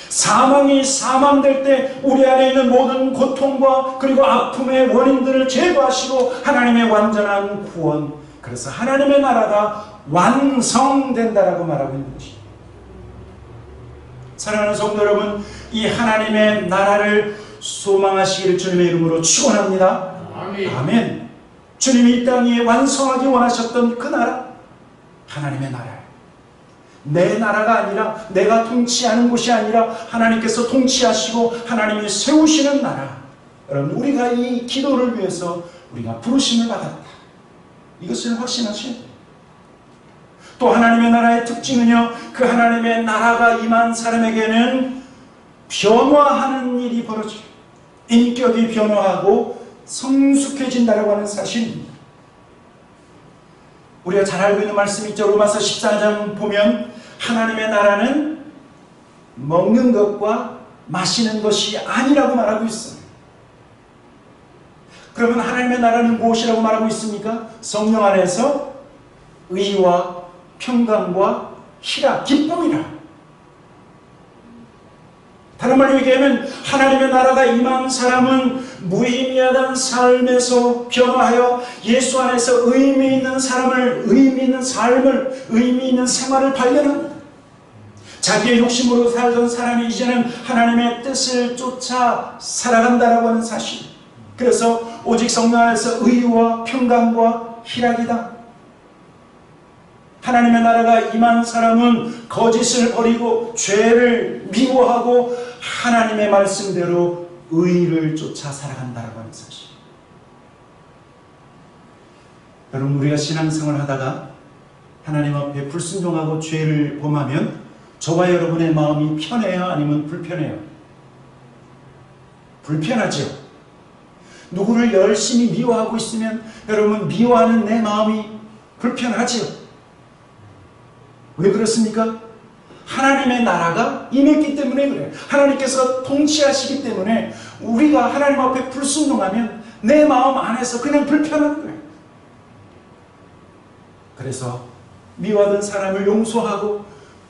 사망이 사망될 때 우리 안에 있는 모든 고통과 그리고 아픔의 원인들을 제거하시고 하나님의 완전한 구원, 그래서 하나님의 나라가 완성된다라고 말하고 있는 것입니다. 사랑하는 성도 여러분, 이 하나님의 나라를 소망하시기를 주님의 이름으로 축원합니다. 아멘. 아멘. 주님이 이 땅에 완성하기 원하셨던 그 나라, 하나님의 나라, 내 나라가 아니라 내가 통치하는 곳이 아니라 하나님께서 통치하시고 하나님이 세우시는 나라. 여러분, 우리가 이 기도를 위해서 우리가 부르심을 받았다, 이것을 확신하셔야 돼요. 또 하나님의 나라의 특징은요, 그 하나님의 나라가 임한 사람에게는 변화하는 일이 벌어져요. 인격이 변화하고 성숙해진다라고 하는 사실입니다. 우리가 잘 알고 있는 말씀이 있죠. 로마서 14장 보면 하나님의 나라는 먹는 것과 마시는 것이 아니라고 말하고 있어요. 그러면 하나님의 나라는 무엇이라고 말하고 있습니까? 성령 안에서 의와 평강과 희락, 기쁨이라. 다른 말로 얘기하면 하나님의 나라가 임한 사람은 무의미하던 삶에서 변화하여 예수 안에서 의미 있는 삶을 의미 있는 생활을 발견합니다. 자기의 욕심으로 살던 사람이 이제는 하나님의 뜻을 쫓아 살아간다라고 하는 사실. 그래서 오직 성령 안에서 의와 평강과 희락이다. 하나님의 나라가 임한 사람은 거짓을 버리고 죄를 미워하고 하나님의 말씀대로 의를 쫓아 살아간다라고 하는 사실. 여러분, 우리가 신앙생활을 하다가 하나님 앞에 불순종하고 죄를 범하면 저와 여러분의 마음이 편해요? 아니면 불편해요? 불편하죠. 누구를 열심히 미워하고 있으면 여러분, 미워하는 내 마음이 불편하죠. 왜 그렇습니까? 하나님의 나라가 임했기 때문에 그래요. 하나님께서 통치하시기 때문에 우리가 하나님 앞에 불순종하면 내 마음 안에서 그냥 불편한 거예요. 그래서 미워하던 사람을 용서하고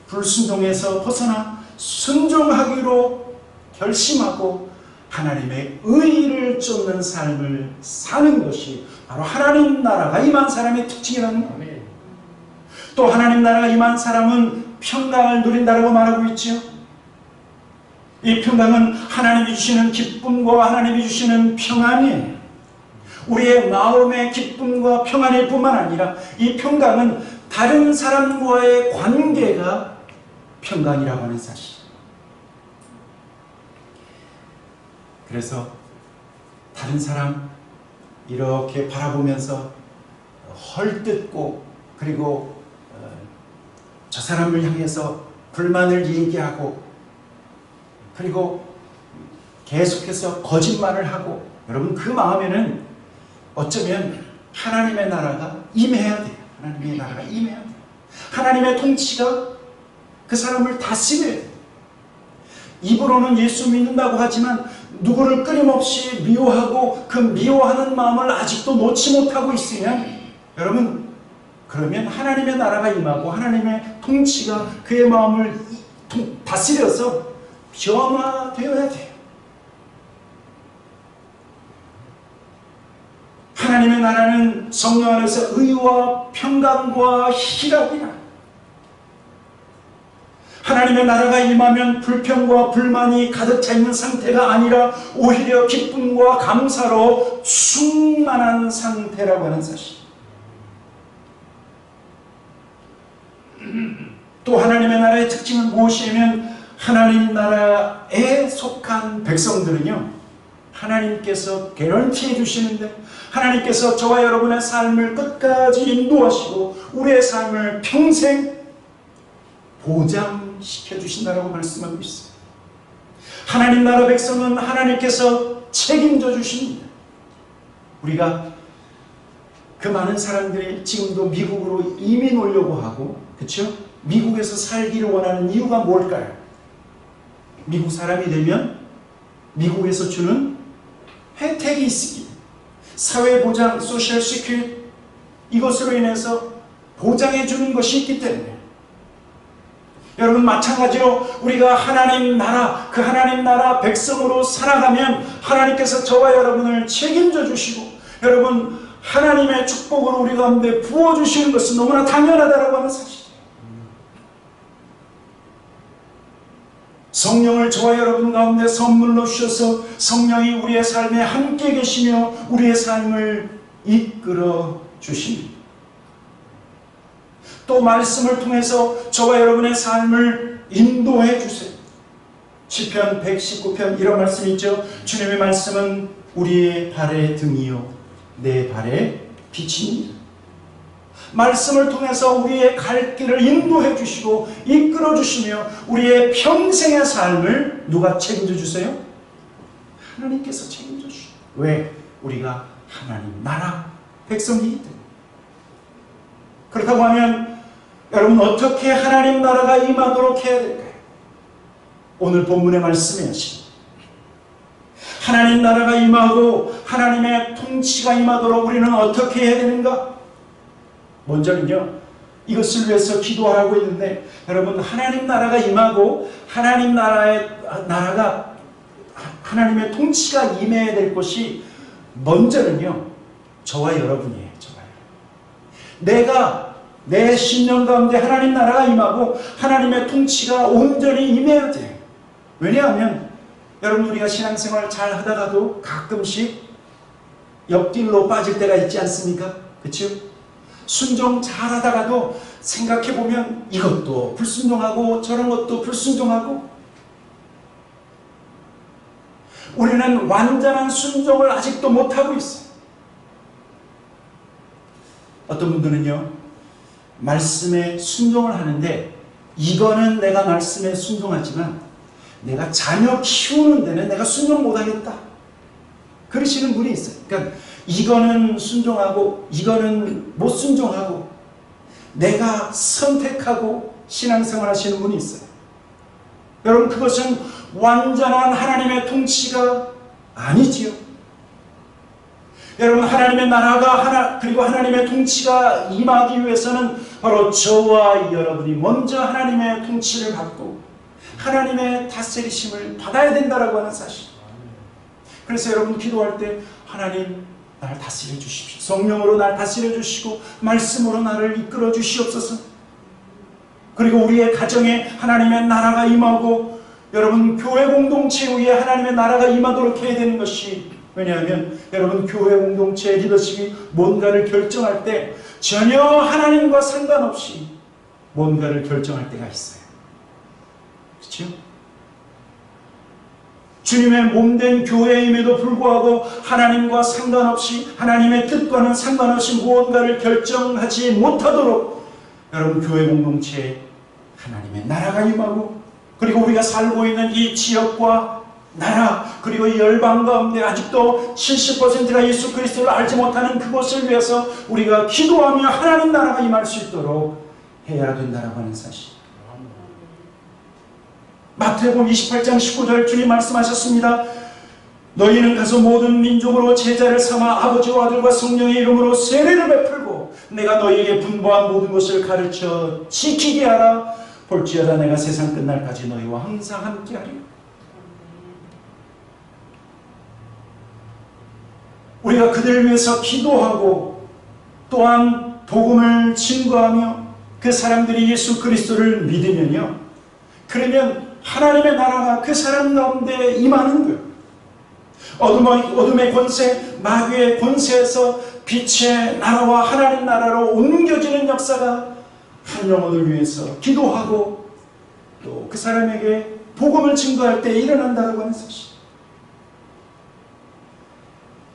불순종에서 벗어나 순종하기로 결심하고 하나님의 의를 쫓는 삶을 사는 것이 바로 하나님 나라가 임한 사람의 특징이라는 겁니다. 또 하나님 나라가 임한 사람은 평강을 누린다고 말하고 있죠. 이 평강은 하나님이 주시는 기쁨과 하나님이 주시는 평안이에요. 우리의 마음의 기쁨과 평안일 뿐만 아니라 이 평강은 다른 사람과의 관계가 평강이라고 하는 사실. 그래서 다른 사람 이렇게 바라보면서 헐뜯고 그리고 저 사람을 향해서 불만을 얘기하고 그리고 계속해서 거짓말을 하고, 여러분, 그 마음에는 어쩌면 하나님의 나라가 임해야 돼요. 하나님의 나라가 임해야 돼요. 하나님의 통치가 그 사람을 다스려야 돼요. 입으로는 예수 믿는다고 하지만 누구를 끊임없이 미워하고 그 미워하는 마음을 아직도 놓지 못하고 있으면 여러분, 그러면 하나님의 나라가 임하고 하나님의 통치가 그의 마음을 다스려서 변화되어야 돼요. 하나님의 나라는 성령 안에서 의와 평강과 희락이라. 하나님의 나라가 임하면 불평과 불만이 가득 차 있는 상태가 아니라 오히려 기쁨과 감사로 충만한 상태라고 하는 사실. 또 하나님의 나라의 특징은 무엇이냐면 하나님 나라에 속한 백성들은요, 하나님께서 개런티해 주시는데, 하나님께서 저와 여러분의 삶을 끝까지 인도하시고 우리의 삶을 평생 보장시켜 주신다라고 말씀하고 있어요. 하나님 나라 백성은 하나님께서 책임져 주십니다. 우리가 그 많은 사람들이 지금도 미국으로 이민 오려고 하고, 그렇죠? 미국에서 살기를 원하는 이유가 뭘까요? 미국 사람이 되면 미국에서 주는 혜택이 있으니, 사회보장, 소셜 시큐리티, 이것으로 인해서 보장해 주는 것이 있기 때문에, 여러분 마찬가지로 우리가 하나님 나라, 그 하나님 나라 백성으로 살아가면 하나님께서 저와 여러분을 책임져 주시고, 여러분 하나님의 축복을 우리 가운데 부어주시는 것은 너무나 당연하다라고 하는 사실이에요. 성령을 저와 여러분 가운데 선물로 주셔서 성령이 우리의 삶에 함께 계시며 우리의 삶을 이끌어 주십니다. 또 말씀을 통해서 저와 여러분의 삶을 인도해 주세요. 시편 119편 이런 말씀이 있죠. 주님의 말씀은 우리의 발의 등이요 내 발의 빛입니다. 말씀을 통해서 우리의 갈 길을 인도해 주시고 이끌어 주시며 우리의 평생의 삶을 누가 책임져 주세요? 하나님께서 책임져 주시고. 왜? 우리가 하나님 나라 백성이기 때문에. 그렇다고 하면 여러분 어떻게 하나님 나라가 임하도록 해야 될까요? 오늘 본문의 말씀에 하십니다. 하나님 나라가 임하고 하나님의 통치가 임하도록 우리는 어떻게 해야 되는가? 먼저는요, 이것을 위해서 기도하고 있는데, 여러분 하나님 나라가 임하고 하나님 나라가 하나님의 통치가 임해야 될 것이 먼저는요, 저와 여러분이에요. 내가 내 신령 가운데 하나님 나라가 임하고 하나님의 통치가 온전히 임해야 돼요. 왜냐하면 여러분 우리가 신앙생활 잘 하다가도 가끔씩 옆길로 빠질 때가 있지 않습니까? 그렇죠? 순종 잘 하다가도 생각해보면 이것도 불순종하고 저런 것도 불순종하고, 우리는 완전한 순종을 아직도 못하고 있어요. 어떤 분들은요, 말씀에 순종을 하는데 이거는 내가 말씀에 순종하지만 내가 자녀 키우는 데는 내가 순종 못하겠다, 그러시는 분이 있어요. 그러니까 이거는 순종하고 이거는 못 순종하고 내가 선택하고 신앙생활 하시는 분이 있어요. 여러분 그것은 완전한 하나님의 통치가 아니지요. 여러분 하나님의 나라가 그리고 하나님의 통치가 임하기 위해서는 바로 저와 여러분이 먼저 하나님의 통치를 받고 하나님의 다스리심을 받아야 된다라고 하는 사실. 그래서 여러분 기도할 때 하나님 날 다스려 주십시오. 성령으로 날 다스려 주시고 말씀으로 나를 이끌어 주시옵소서. 그리고 우리의 가정에 하나님의 나라가 임하고 여러분 교회 공동체 위에 하나님의 나라가 임하도록 해야 되는 것이, 왜냐하면 여러분 교회 공동체의 리더십이 뭔가를 결정할 때 전혀 하나님과 상관없이 뭔가를 결정할 때가 있어요. 그렇죠? 주님의 몸된 교회임에도 불구하고 하나님과 상관없이, 하나님의 뜻과는 상관없이 무언가를 결정하지 못하도록 여러분 교회 공동체에 하나님의 나라가 임하고, 그리고 우리가 살고 있는 이 지역과 나라, 그리고 이 열방 가운데 아직도 70%가 예수 그리스도를 알지 못하는 그곳을 위해서 우리가 기도하며 하나님 나라가 임할 수 있도록 해야 된다고 하는 사실. 마태복음 28장 19절 주님 말씀하셨습니다. 너희는 가서 모든 민족으로 제자를 삼아 아버지와 아들과 성령의 이름으로 세례를 베풀고 내가 너희에게 분부한 모든 것을 가르쳐 지키게 하라. 볼지어다 내가 세상 끝날까지 너희와 항상 함께하리라. 우리가 그들을 위해서 기도하고 또한 복음을 증거하며 그 사람들이 예수 그리스도를 믿으면요, 그러면 하나님의 나라가 그 사람 가운데 임하는 거예요. 어둠의 권세, 마귀의 권세에서 빛의 나라와 하나님 나라로 옮겨지는 역사가 한 영혼을 위해서 기도하고 또 그 사람에게 복음을 증거할 때 일어난다고 하는 사실.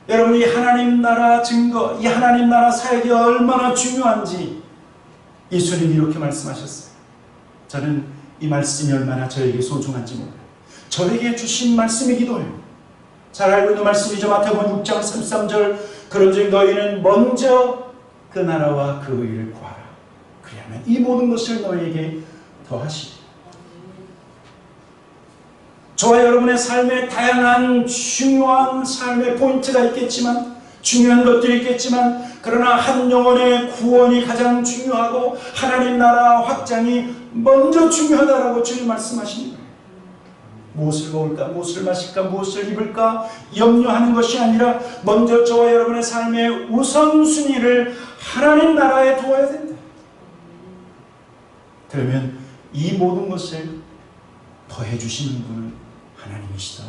여러분, 이 하나님 나라 증거, 이 하나님 나라 사역이 얼마나 중요한지 예수님이 이렇게 말씀하셨어요. 저는 이 말씀이 얼마나 저에게 소중한지 몰라요. 저에게 주신 말씀이기도 해요. 잘 알고 있는 말씀이죠. 마태복음 6장 33절, 그런즉 너희는 먼저 그 나라와 그 의를 구하라. 그리하면 이 모든 것을 너희에게 더하시리. 저와 여러분의 삶에 다양한 중요한 삶의 포인트가 있겠지만, 중요한 것들이 있겠지만, 그러나 한 영혼의 구원이 가장 중요하고 하나님 나라 확장이 먼저 중요하다라고 주님 말씀하시는 거예요. 무엇을 먹을까, 무엇을 마실까, 무엇을 입을까 염려하는 것이 아니라 먼저 저와 여러분의 삶의 우선순위를 하나님 나라에 두어야 된다. 그러면 이 모든 것을 더해 주시는 분은 하나님이시다.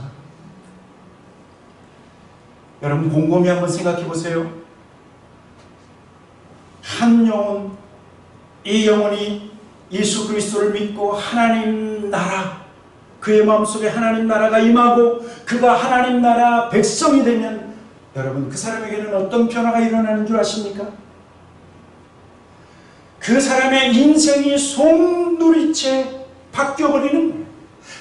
여러분, 곰곰이 한번 생각해 보세요. 한 영혼, 이 영혼이 예수 그리스도를 믿고 하나님 나라, 그의 마음속에 하나님 나라가 임하고 그가 하나님 나라 백성이 되면 여러분, 그 사람에게는 어떤 변화가 일어나는 줄 아십니까? 그 사람의 인생이 송두리째 바뀌어버리는 거예요.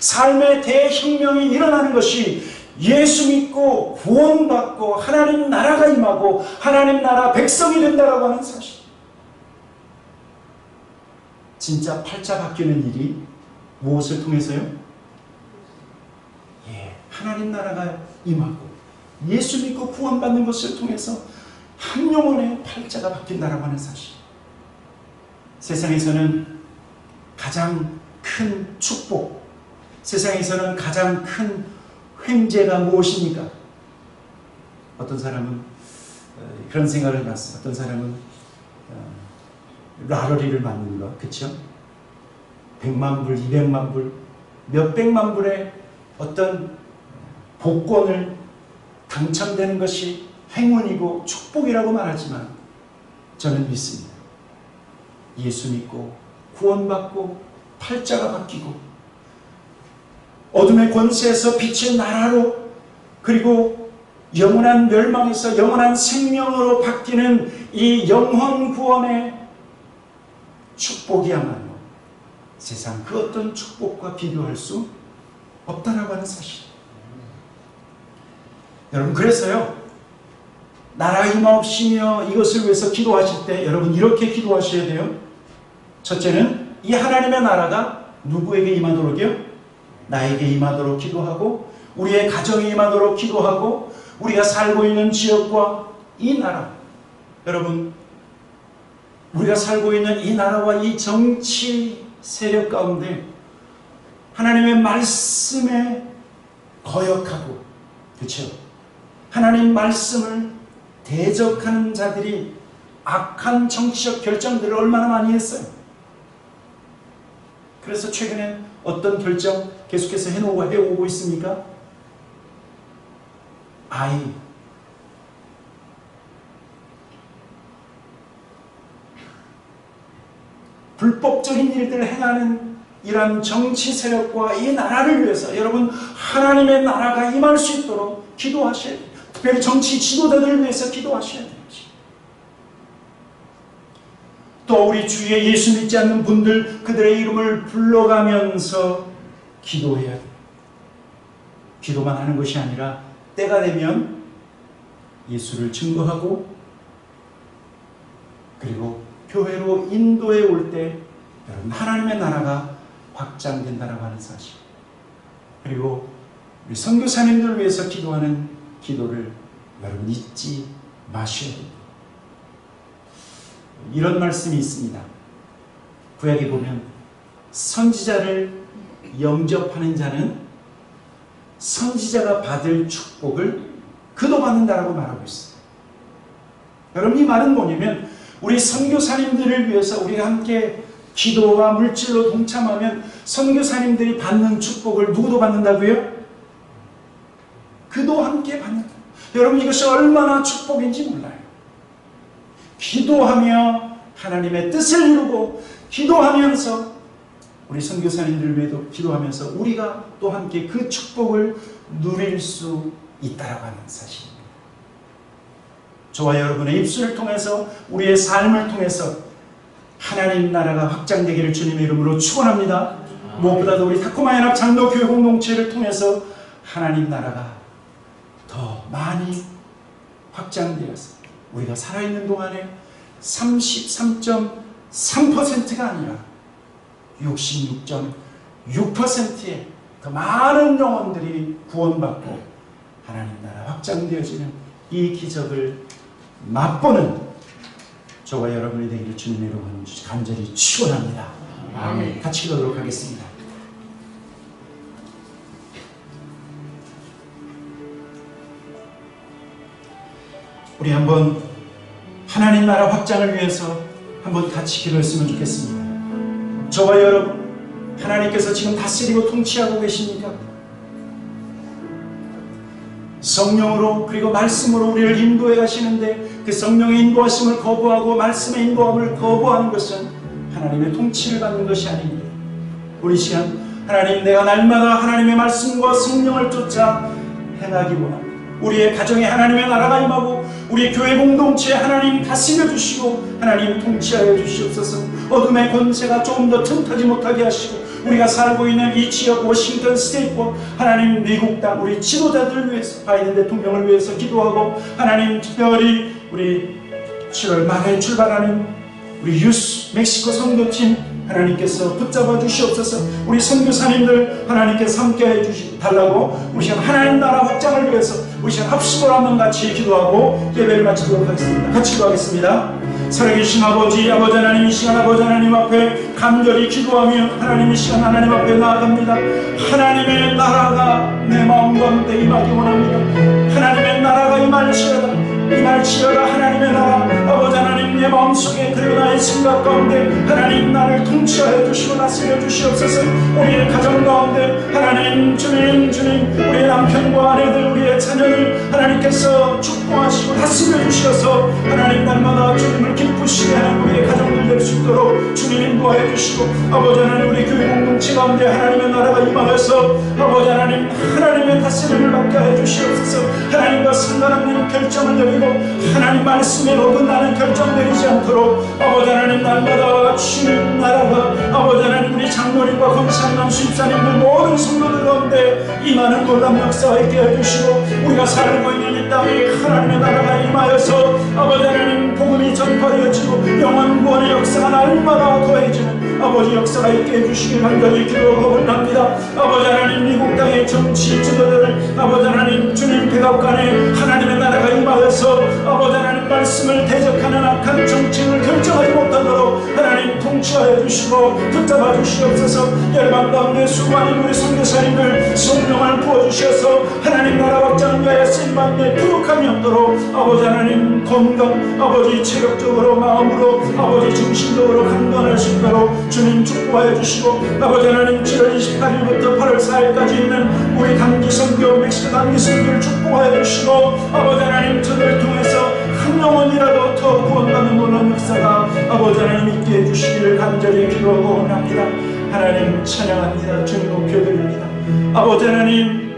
삶의 대혁명이 일어나는 것이 예수 믿고 구원받고 하나님 나라가 임하고 하나님 나라 백성이 된다라고 하는 사실. 진짜 팔자 바뀌는 일이 무엇을 통해서요? 하나님 나라가 임하고 예수 믿고 구원받는 것을 통해서 한 영혼의 팔자가 바뀐다라고 하는 사실. 세상에서는 가장 큰 축복, 세상에서는 가장 큰 횡재가 무엇입니까? 어떤 사람은 그런 생각을 해봤어요. 어떤 사람은 라러리를 맞는 거, 그렇죠? 100만 불, 200만 불, 몇백만 불의 어떤 복권을 당첨되는 것이 행운이고 축복이라고 말하지만 저는 믿습니다. 예수 믿고 구원받고 팔자가 바뀌고 어둠의 권세에서 빛의 나라로, 그리고 영원한 멸망에서 영원한 생명으로 바뀌는 이 영혼 구원의 축복이야말로 세상 그 어떤 축복과 비교할 수 없다라고 하는 사실. 여러분, 그래서요, 나라 임하옵시며 이것을 위해서 기도하실 때 여러분 이렇게 기도하셔야 돼요. 첫째는 이 하나님의 나라가 누구에게 임하도록요? 나에게 임하도록 기도하고, 우리의 가정에 임하도록 기도하고, 우리가 살고 있는 지역과 이 나라, 여러분, 우리가 살고 있는 이 나라와 이 정치 세력 가운데 하나님의 말씀에 거역하고, 그렇죠? 하나님 말씀을 대적하는 자들이 악한 정치적 결정들을 얼마나 많이 했어요. 그래서 최근에 어떤 결정 계속해서 해오고 있습니까? 불법적인 일들을 행하는 이러한 정치 세력과 이 나라를 위해서 여러분 하나님의 나라가 임할 수 있도록 기도하셔야 돼요. 특별히 정치 지도자들을 위해서 기도하셔야 돼요. 또 우리 주위에 예수 믿지 않는 분들, 그들의 이름을 불러가면서 기도해야 돼요. 기도만 하는 것이 아니라 때가 되면 예수를 증거하고, 그리고 교회로 인도해 올 때 여러분 하나님의 나라가 확장된다라고 하는 사실, 그리고 우리 선교사님들을 위해서 기도하는 기도를 여러분 잊지 마셔야 됩니다. 이런 말씀이 있습니다. 구약에 보면 선지자를 영접하는 자는 선지자가 받을 축복을 그도 받는다라고 말하고 있어요. 여러분, 이 말은 뭐냐면 우리 선교사님들을 위해서 우리가 함께 기도와 물질로 동참하면 선교사님들이 받는 축복을 누구도 받는다고요? 그도 함께 받는다. 여러분, 이것이 얼마나 축복인지 몰라요. 기도하며 하나님의 뜻을 이루고, 기도하면서 우리 선교사님들 외에도 기도하면서 우리가 또 함께 그 축복을 누릴 수 있다라고 하는 사실입니다. 저와 여러분의 입술을 통해서 우리의 삶을 통해서 하나님 나라가 확장되기를 주님의 이름으로 축원합니다. 무엇보다도 우리 타코마 연합 장로 교회 공동체를 통해서 하나님 나라가 더 많이 확장되어서 우리가 살아있는 동안에 33.3%가 아니라 66.6%의 더 많은 영혼들이 구원받고 하나님 나라 확장되어지는 이 기적을 맛보는 저와 여러분이 되기를 주님의 이름으로 간절히 축원합니다. 아멘. 같이 기도하도록 하겠습니다. 우리 한번 하나님 나라 확장을 위해서 한번 같이 기도했으면 좋겠습니다. 저와 여러분, 하나님께서 지금 다스리고 통치하고 계십니까? 성령으로 그리고 말씀으로 우리를 인도해 가시는데 그 성령의 인도하심을 거부하고 말씀의 인도함을 거부하는 것은 하나님의 통치를 받는 것이 아닙니다. 우리 시간 하나님, 내가 날마다 하나님의 말씀과 성령을 쫓아 행하기 원합니다. 우리의 가정에 하나님의 나라가 임하고 우리 교회 공동체에 하나님 다스려 주시고 하나님 통치하여 주시옵소서. 어둠의 권세가 조금 더 틈타지 못하게 하시고 우리가 살고 있는 이 지역 워싱턴 스테이트와 하나님 미국 땅 우리 지도자들을 위해서, 바이든 대통령을 위해서 기도하고 하나님 특별히 우리 7월 말에 출발하는 우리 유스 멕시코 선교팀 하나님께서 붙잡아 주시옵소서. 우리 선교사님들 하나님께서 함께해 달라고 우리 시간 하나님 나라 확장을 위해서 우리 시간 합심으로 한번 같이 기도하고 예배를 마치도록 하겠습니다. 같이 기도하겠습니다. 살아계신 아버지 하나님, 이 시간 아버지 하나님 앞에 간절히 기도하며 하나님 이 시간 하나님 앞에 나아갑니다. 하나님의 나라가 내 마음 가운데 임하기 원합니다. 하나님의 나라가 임할지어다, 임할지어다. 하나님의 나라 아버지 하나님, 내 마음속에 그리고 나의 생각 가운데 하나님 나를 통치하여 주시고 다스려 주시옵소서. 우리의 가정 가운데 하나님 주님 우리의 남편과 아내들 우리의 자녀를 하나님께서 축복하시고 다스려 주셔서 하나님 날마다 주님을 기쁘시게 하는 우리의 가정들 될 수 있도록 주님 인도하여 주시고 아버지 하나님, 우리 교회 공동체 가운데 하나님의 나라가 임하여서 아버지 하나님 하나님의 다스림을 받게 하여 주시옵소서. 하나님과 상관없는 결정을 내리고 하나님 말씀에 어긋나는 결정 내리지 않도록 아버지 하나님 날마다 주님 나라가 아버지 하나님 우리 장로님과 권사님 수입사님들 모든 성도들 가운데 임하는 놀라운 역사가 있게 해주시고 우리가 살고 있는 이 땅에 하나님의 나라가 임하여서 아버지 하나님 복음이 전파되어지고 영원 구원의 역사가 날마다 더해지는 아버지 역사가 있게 해주시길 간절히 기도하고 원합니다. 아버지 하나님 미국 땅의 정치 지도자들 아버지 하나님 주님 백악관에 하나님의 나라가 임하여서 아버지 하나님 말씀을 대적하는 악한 정치를 결정하지 못하도록 하나님 통치하여 주시고 붙잡아 주시옵소서. 열방 가운데 수많은 우리 선교사님들 성령을 부어주셔서 하나님 나라 확장을 위하여 쓰임받는 부족함이 없도록 아버지 하나님 건강 아버지 체력적으로 마음으로 아버지 정신적으로 강건할 수 있도록 주님 축복하여 주시고 아버지 하나님 7월 28일부터 8월 4일까지 있는 우리 단기 선교 멕시코 단기 선교를 축복하여 주시고 아버지 하나님 저들을 통해서 한 영혼이라도 더 구원받는 놀라운 역사가 아버지 하나님 있게 해주시기를 간절히 기도하고 원합니다. 하나님 찬양합니다. 주님 높여드립니다. 아버지 하나님,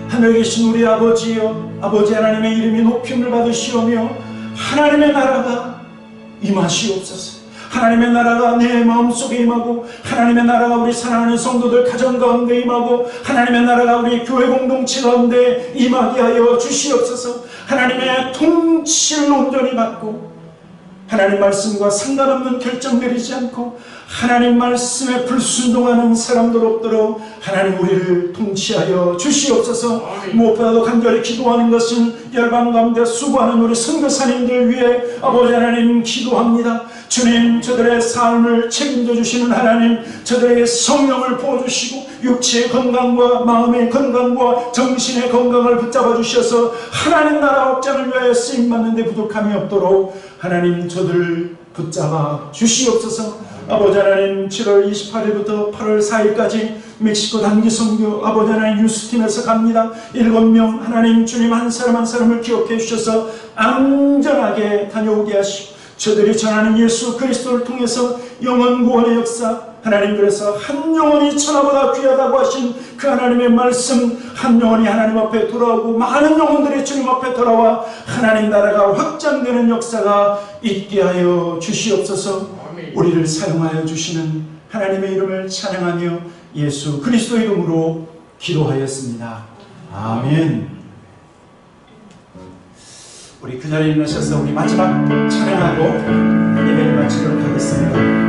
하늘에 계신 우리 아버지여, 아버지 하나님의 이름이 높임을 받으시오며 하나님의 나라가 임하시옵소서. 하나님의 나라가 내 마음속에 임하고 하나님의 나라가 우리 사랑하는 성도들 가정 가운데 임하고 하나님의 나라가 우리 교회 공동체 가운데 임하게 하여 주시옵소서. 하나님의 통치를 온전히 받고 하나님 말씀과 상관없는 결정 내리지 않고 하나님 말씀에 불순종하는 사람들 없도록 하나님 우리를 통치하여 주시옵소서. 무엇보다도 간절히 기도하는 것은 열방 가운데 수고하는 우리 선교사님들 위해 아버지 하나님 기도합니다. 주님, 저들의 삶을 책임져 주시는 하나님, 저들에게 성령을 부어주시고 육체의 건강과 마음의 건강과 정신의 건강을 붙잡아 주셔서 하나님 나라 확장을 위하여 쓰임받는 데 부족함이 없도록 하나님 저들을 붙잡아 주시옵소서. 아버지 하나님, 7월 28일부터 8월 4일까지 멕시코 단기 선교 아버지 하나님 유스팀에서 갑니다. 7명 하나님 주님 한 사람 한 사람을 기억해 주셔서 안전하게 다녀오게 하시고 저들이 전하는 예수 그리스도를 통해서 영원 구원의 역사 하나님, 그래서 한 영혼이 천하보다 귀하다고 하신 그 하나님의 말씀, 한 영혼이 하나님 앞에 돌아오고 많은 영혼들이 주님 앞에 돌아와 하나님 나라가 확장되는 역사가 있게 하여 주시옵소서. 우리를 사용하여 주시는 하나님의 이름을 찬양하며 예수 그리스도 이름으로 기도하였습니다. 아멘. 우리 그 자리에 일어나셔서 우리 마지막 찬양하고 예배를 마치도록 하겠습니다.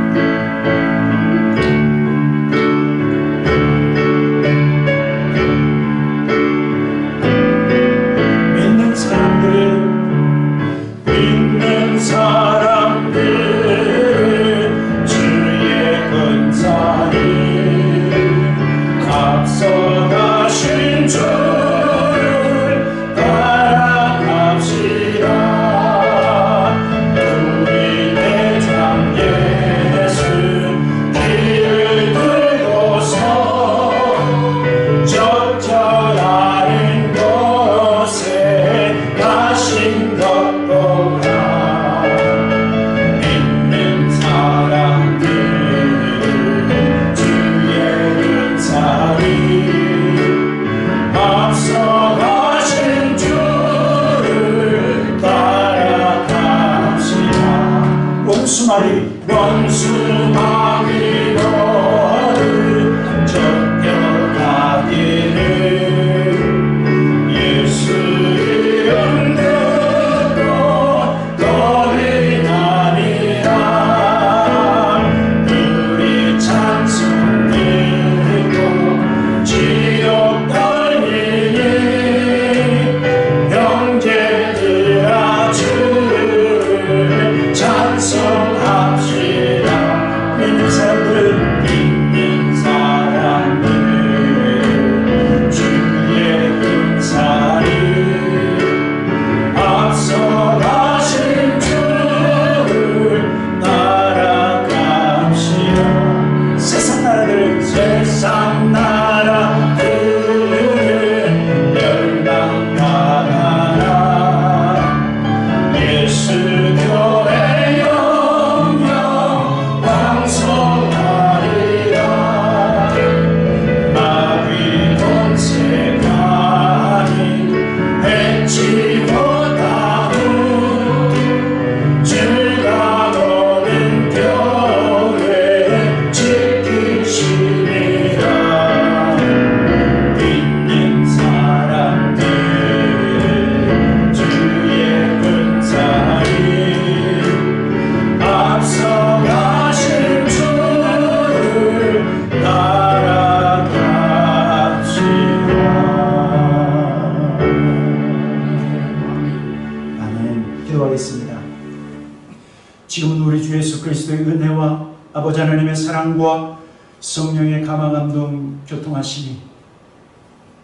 지금은 우리 주 예수 그리스도의 은혜와 아버지 하나님의 사랑과 성령의 감화감동 교통하심이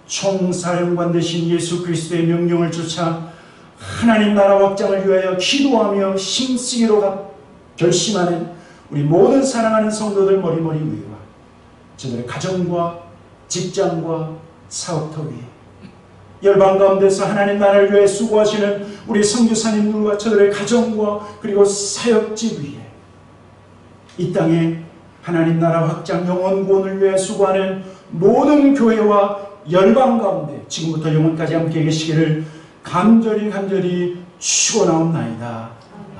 총사령관 되신 예수 그리스도의 명령을 쫓아 하나님 나라 확장을 위하여 기도하며 힘쓰기로 결심하는 우리 모든 사랑하는 성도들 머리머리 위와 저들의 가정과 직장과 사업터 위에 열방 가운데서 하나님 나라를 위해 수고하시는 우리 선교사님들과 저들의 가정과 그리고 사역지 위에 이 땅에 하나님 나라 확장 영혼 구원을 위해 수고하는 모든 교회와 열방 가운데 지금부터 영혼까지 함께 계시기를 간절히 축원하옵나이다.